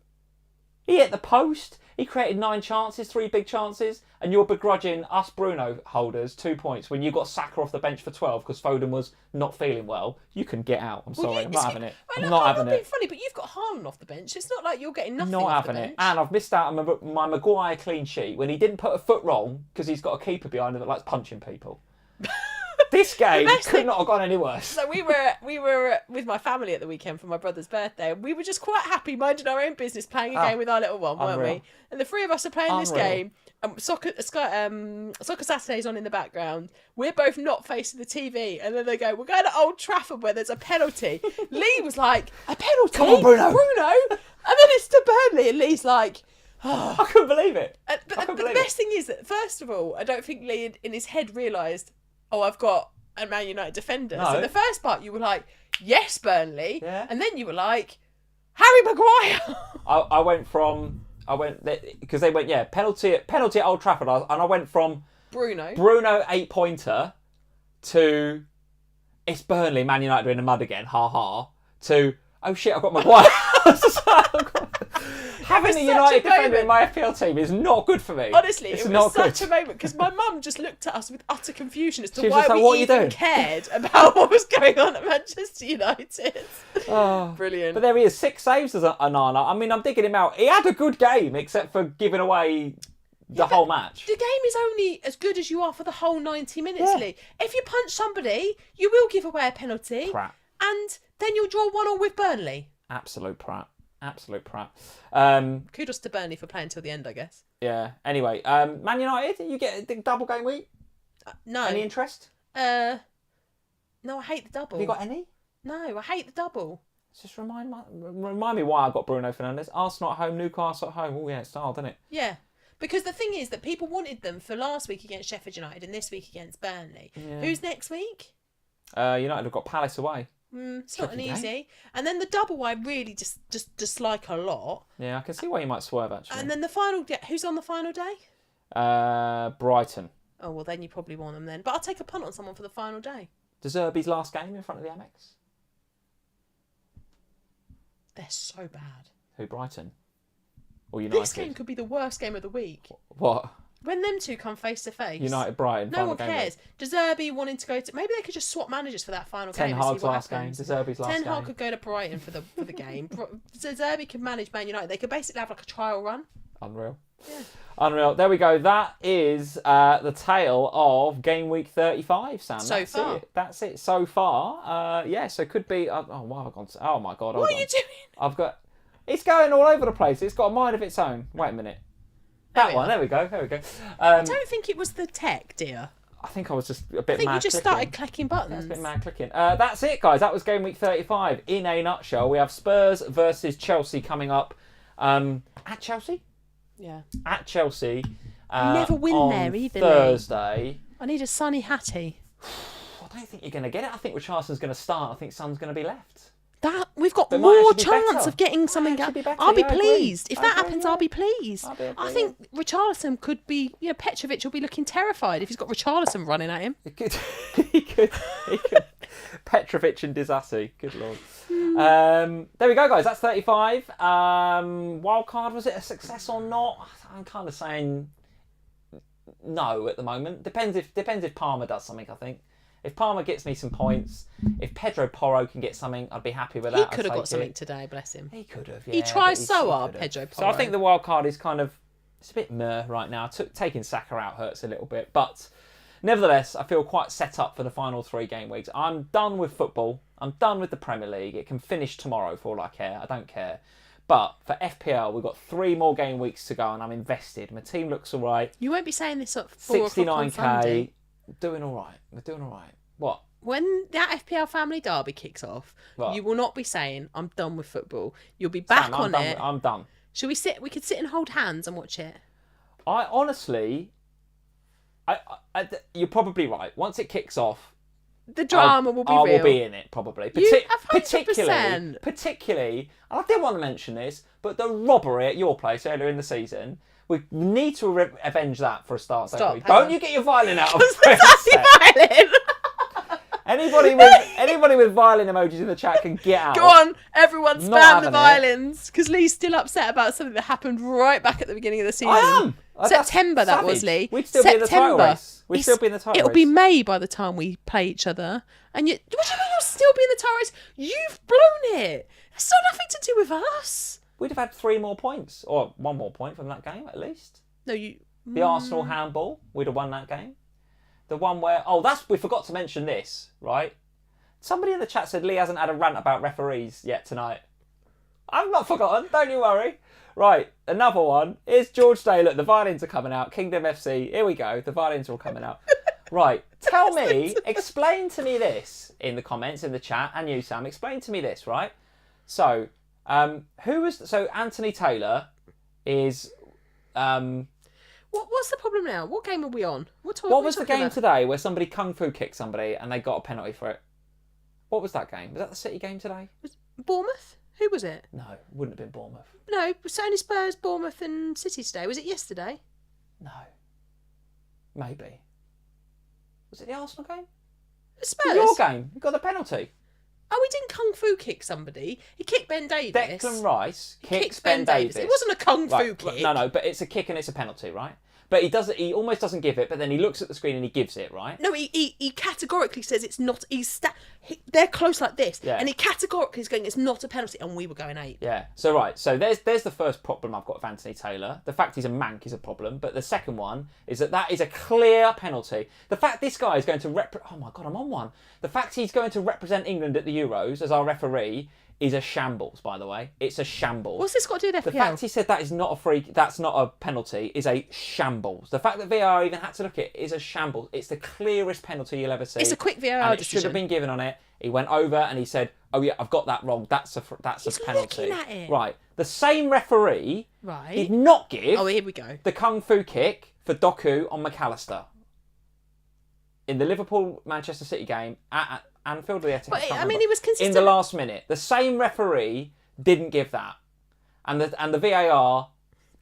He hit the post. He created 9 chances, 3 big chances, and you're begrudging us Bruno holders 2 points when you got Saka off the bench for 12 because Foden was not feeling well. You can get out. I'm sorry, I'm not having it. I'm not having it. Being funny, but you've got Haaland off the bench. It's not like you're getting nothing not off having the bench. it. And I've missed out on my Maguire clean sheet when he didn't put a foot wrong because he's got a keeper behind him that likes punching people. This game could not have gone any worse. So we were with my family at the weekend for my brother's birthday, and we were just quite happy minding our own business, playing a game with our little one, weren't we? And the 3 of us are playing this game. Soccer Saturday's on in the background. We're both not facing the TV, and then they go, "We're going to Old Trafford where there's a penalty." Lee was like, "A penalty? Come on, Bruno!" And then it's to Burnley, and Lee's like, "Oh, I couldn't believe it." But the best thing is that, first of all, I don't think Lee in his head realised, oh, I've got a Man United defender. No. So the first part you were like, yes, Burnley. Yeah. And then you were like, Harry Maguire. I went because they went, penalty at Old Trafford, and I went from Bruno 8-pointer to it's Burnley, Man United are in the mud again, ha ha, to oh shit, I've got Maguire. Having a United defender in my FPL team is not good for me. Honestly, it was such a moment because my mum just looked at us with utter confusion as to why like, we even cared about what was going on at Manchester United. Oh, brilliant. But there he is, 6 saves as Onana. I mean, I'm digging him out. He had a good game, except for giving away the whole match. The game is only as good as you are for the whole 90 minutes, Lee. If you punch somebody, you will give away a penalty. Prat. And then you'll draw 1-1 with Burnley. Absolute prat. Kudos to Burnley for playing till the end, I guess. Yeah. Anyway, Man United, you get a double game week? No. Any interest? No, I hate the double. Have you got any? No, I hate the double. Just remind me why I got Bruno Fernandes. Arsenal at home, Newcastle at home. Oh yeah, it's style, doesn't it? Yeah. Because the thing is that people wanted them for last week against Sheffield United and this week against Burnley. Yeah. Who's next week? United have got Palace away. It's not an easy. And then the double I really just dislike a lot. Yeah, I can see why you might swerve, actually. And then the final day, who's on the final day? Brighton. Oh, well, then you probably want them then. But I'll take a punt on someone for the final day. De Zerbi's last game in front of the Amex. They're so bad. Who, Brighton? Or United? This game could be the worst game of the week. What? When them two come face to face. United, Brighton. No one cares. De Zerbi wanting to go to... Maybe they could just swap managers for that final game. Ten Hag's last game. De Zerbi's last game. Ten Hag could go to Brighton for the game. De Zerbi could manage Man United. They could basically have like a trial run. Unreal. Yeah. Unreal. There we go. That is the tale of Game Week 35, Sam. That's far. That's it so far. Yeah, so could be... oh, wow, I've gone... Oh, my God. What are you doing? I've got... It's going all over the place. It's got a mind of its own. Wait a minute. That one. There we go. I don't think it was the tech, dear. I think I was just a bit mad. I think you just clicking. started clicking buttons. That's a bit mad clicking. That's it, guys. That was Game Week 35 in a nutshell. We have Spurs versus Chelsea coming up at Chelsea. Yeah. At Chelsea. Never win on there either. Thursday. I need a sunny hattie. I don't think you're going to get it. I think Richardson's going to start. I think Son's going to be left. That we've got But more might actually be chance better. of getting something. Might actually be better, I'll be yeah, I agree. pleased if I that agree, happens. yeah. I'll be pleased. I'll be I agree, think Richarlison could be. Petrovic will be looking terrified if he's got Richarlison running at him. He could. Petrovic and Disassi. Good lord. There we go, guys. That's 35. Wildcard, was it a success or not? I'm kind of saying no at the moment. Depends if Palmer does something, I think. If Palmer gets me some points, if Pedro Porro can get something, I'd be happy with that. He could have I'd got take something it. today, bless him. He could have, He yeah. tries but so he hard, could have. Pedro So I Porro. think the wild card is kind of, it's a bit meh right now. Taking Saka out hurts a little bit. But nevertheless, I feel quite set up for the final 3 game weeks. I'm done with football. I'm done with the Premier League. It can finish tomorrow for all I care. I don't care. But for FPL, we've got 3 more game weeks to go and I'm invested. My team looks all right. You won't be saying this at 4 o'clock on 69k. Sunday. Doing all right. We're doing all right. What? When that FPL Family Derby kicks off, What? you will not be saying, I'm done with football. You'll be back Sam, on it. I'm done. Shall we sit? We could sit and hold hands and watch it. I honestly, you're probably right. Once it kicks off, The drama will be I real. will be in it probably. You have 100%. Particularly, and I did want to mention this, but the robbery at your place earlier in the season, we need to avenge that for a start. Stop, Don't, hang on. you get your violin out of Violin. Anybody with violin emojis in the chat can get out. Go on, everyone Not spam the having it. violins. Because Lee's still upset about something that happened right back at the beginning of the season. I am. September, That's that was, savage. Lee. We'd still be in the title September. race. We'd still be in the title It'll race. be May by the time we play each other. And what do you mean you'll still be in the title race? You've blown it. It's got nothing to do with us. We'd have had 3 more points, or 1 more point from that game at least. No, you... The Arsenal handball, we'd have won that game. The one where... we forgot to mention this, right? Somebody in the chat said Lee hasn't had a rant about referees yet tonight. I've not forgotten, don't you worry. Right, another one. Here's George Day. Look, the violins are coming out. Kingdom FC. Here we go. The violins are all coming out. Right, tell me, explain to me this in the comments, in the chat, and you, Sam, explain to me this, right? So, Anthony Taylor is... What's the problem now? What game are we on? What was the game today where somebody kung fu kicked somebody and they got a penalty for it? What was that game? Was that the City game today? Bournemouth? Who was it? No, it wouldn't have been Bournemouth. No, it's only Spurs, Bournemouth and City today. Was it yesterday? No. Maybe. Was it the Arsenal game? Spurs? Your game. You got the penalty. Oh, he didn't kung fu kick somebody. He kicked Ben Davis. Declan Rice He kicks Ben Davis. It wasn't a kung fu Right, kick. No, but it's a kick and it's a penalty, right? But he almost doesn't give it, but then he looks at the screen and he gives it, right? No, he categorically says it's not. They're close like this, Yeah. and he categorically is going, it's not a penalty, and we were going 8. Yeah. So there's the first problem I've got with Anthony Taylor. The fact he's a mank is a problem, but the second one is that is a clear penalty. The fact this guy is going to oh my God, I'm on one. The fact he's going to represent England at the Euros as our referee is a shambles, by the way. It's a shambles. What's this got to do with FPL? The fact he said that is not that's not a penalty, is a shambles. The fact that VAR even had to look at it is a shambles. It's the clearest penalty you'll ever see. It's a quick VAR and it decision. should have been given on it. He went over and he said, "Oh yeah, I've got that wrong. That's a penalty." looking at it. Right. The same referee Right. did not give Oh, here we go. the kung fu kick for Doku on McAllister in the Liverpool-Manchester City game at Anfield. But I mean, he was consistent. in the last minute. The same referee didn't give that, and the VAR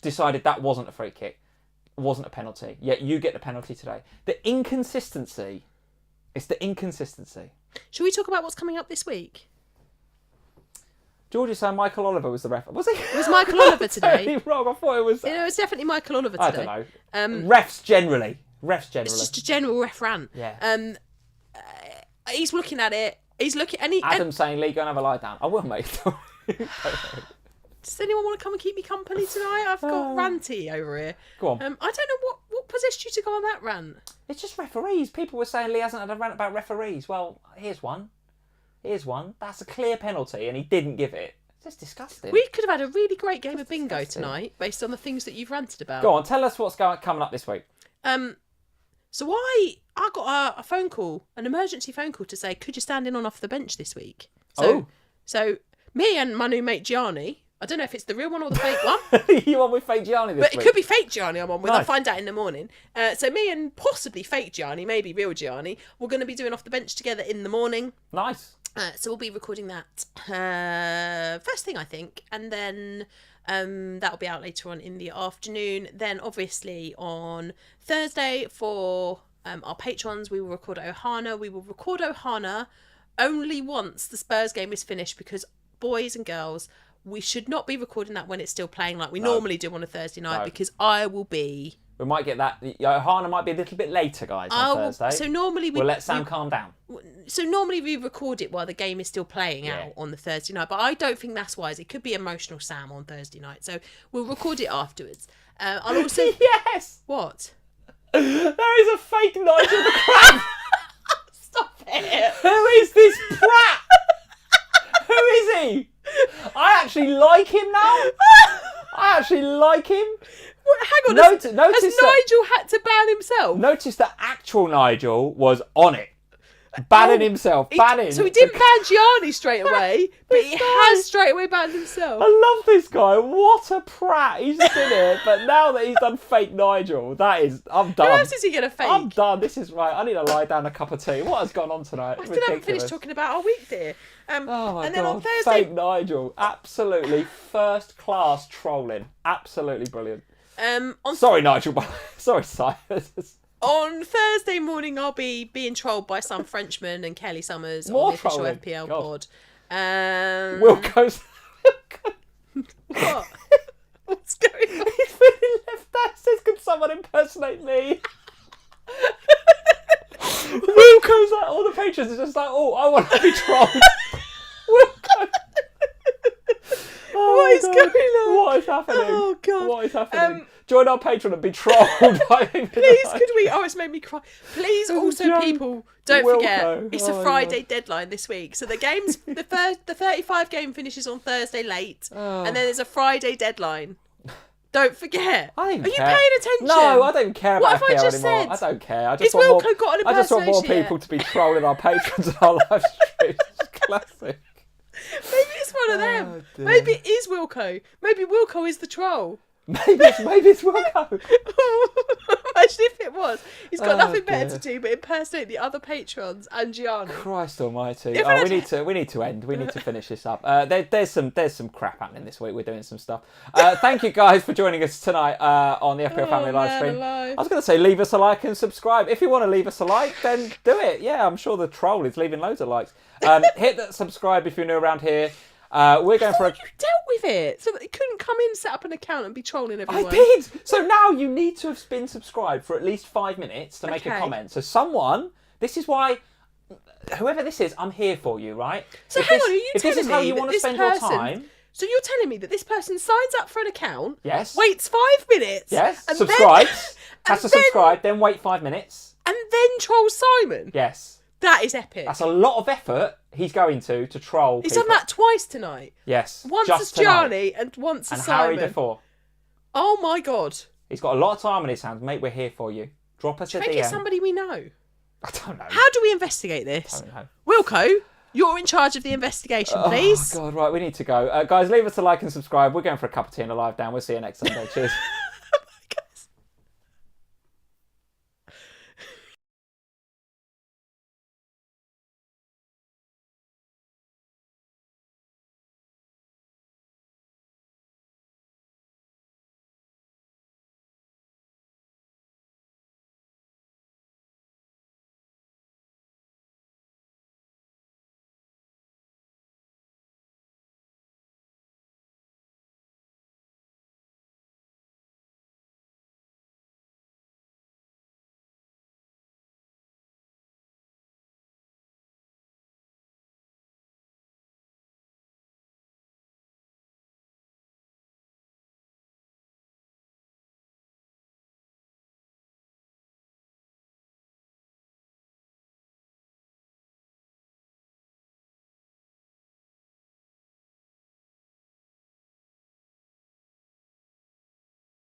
decided that wasn't a free kick. wasn't a penalty. Yet you get the penalty today. The inconsistency. It's the inconsistency. Shall we talk about what's coming up this week? George is saying Michael Oliver was the ref. Was he? It was Michael Oliver today. Totally wrong. I thought it was. You know, it's definitely Michael Oliver I today. don't know. Refs generally. It's just a general ref rant. Yeah. He's looking at it. He's looking, Adam's saying, "Lee, go and have a lie down." I will, mate. Does anyone want to come and keep me company tonight? I've got ranty over here. Go on. I don't know what possessed you to go on that rant. It's just referees. People were saying Lee hasn't had a rant about referees. Well, here's one. That's a clear penalty, and he didn't give it. It's just disgusting. We could have had a really great game of bingo tonight, based on the things that you've ranted about. Go on, tell us what's coming up this week. So I got a phone call, an emergency phone call to say, could you stand in on off the bench this week? So me and my new mate Gianni, I don't know if it's the real one or the fake one. You on with fake Gianni this week? But it could be fake Gianni I'm on with. Nice. I'll find out in the morning. So me and possibly fake Gianni, maybe real Gianni, we're going to be doing off the bench together in the morning. Nice. So we'll be recording that first thing, I think. And then that'll be out later on in the afternoon. Then obviously on Thursday for our patrons, we will record Ohana. We will record Ohana only once the Spurs game is finished, because boys and girls, we should not be recording that when it's still playing like we normally do on a Thursday night, because I will be... We might get that. Ohana might be a little bit later, guys, on Thursday. So normally we'll let Sam calm down. So normally we record it while the game is still playing out on the Thursday night, but I don't think that's wise. It could be emotional Sam on Thursday night, so we'll record it afterwards. I'll also... Yes! What? There is a fake Nigel the Crab! Stop it! Who is this prat? Who is he? I actually like him now. I actually like him. Hang on, notice has Nigel had to ban himself? Notice that actual Nigel was on it. Banning himself. So he didn't ban Gianni straight away, but he has straight away banned himself. I love this guy. What a prat. He's just in it. But now that he's done fake Nigel, I'm done. Who else is he going to fake? I'm done. This is right. I need to lie down a cup of tea. What has gone on tonight? I still haven't finished talking about our week, dear. Oh my and then God. on Thursday... Fake Nigel. Absolutely first class trolling. Absolutely brilliant. Sorry, Nigel. Sorry, Silas. On Thursday morning, I'll be being trolled by some Frenchman and Kelly Summers More on the official trolling. FPL God. pod. Wilco's. What? What's going on? He's really left that. Says, could someone impersonate me? Wilco's like, all the patrons are just like, oh, I want to be trolled. Wilco. What is going on? What is happening? Oh, God. What is happening? Join our Patreon and be trolled by him. Please, could we? Oh, it's made me cry. Please, also, Jump. people, don't Wilco. forget, it's a Oh, Friday deadline this week. So the game's, the 35 game finishes on Thursday late, and then there's a Friday deadline. Don't forget. I don't Are care. you paying attention? No, I don't care What about have I FPL just anymore. said? I don't care. Is Wilco got an I just want more impersonation people yet? to be trolling our patrons and our live streams. It's classic. Maybe it's one of them. dear. Maybe it is Wilco. Maybe Wilco is the troll. Maybe it's Wilco. Imagine if it was. He's got nothing better dear. to do but impersonate the other patrons and Gianni. Christ Almighty! If Oh, I we need to end. We need to finish this up. There's some crap happening this week. We're doing some stuff. Thank you guys for joining us tonight on the FPL Family live stream. Alive. I was going to say leave us a like and subscribe. If you want to leave us a like, then do it. Yeah, I'm sure the troll is leaving loads of likes. Hit that subscribe if you're new around here. We're going for a... You dealt with it so that they couldn't come in, set up an account and be trolling everyone. I did. So now you need to have been subscribed for at least 5 minutes to make a comment. So someone, this is why, whoever this is, I'm here for you, right? So if hang this, on, are you if telling this is me how you that want to this spend person, your time, so you're telling me that this person signs up for an account, yes, waits 5 minutes, yes, and subscribes, has to then- subscribe, then wait 5 minutes, and then trolls Simon? yes. That is epic. That's a lot of effort he's going to troll He's people. done that twice tonight. Yes. Once just as tonight. Gianni and once as And Simon. Harry before. Oh my God. He's got a lot of time on his hands, mate. We're here for you. Drop us a Make DM. it somebody we know. I don't know. How do we investigate this? I don't know. Wilco, you're in charge of the investigation, please. Oh, God, right, we need to go. Guys, leave us a like and subscribe. We're going for a cup of tea and a live down. We'll see you next Sunday. Cheers.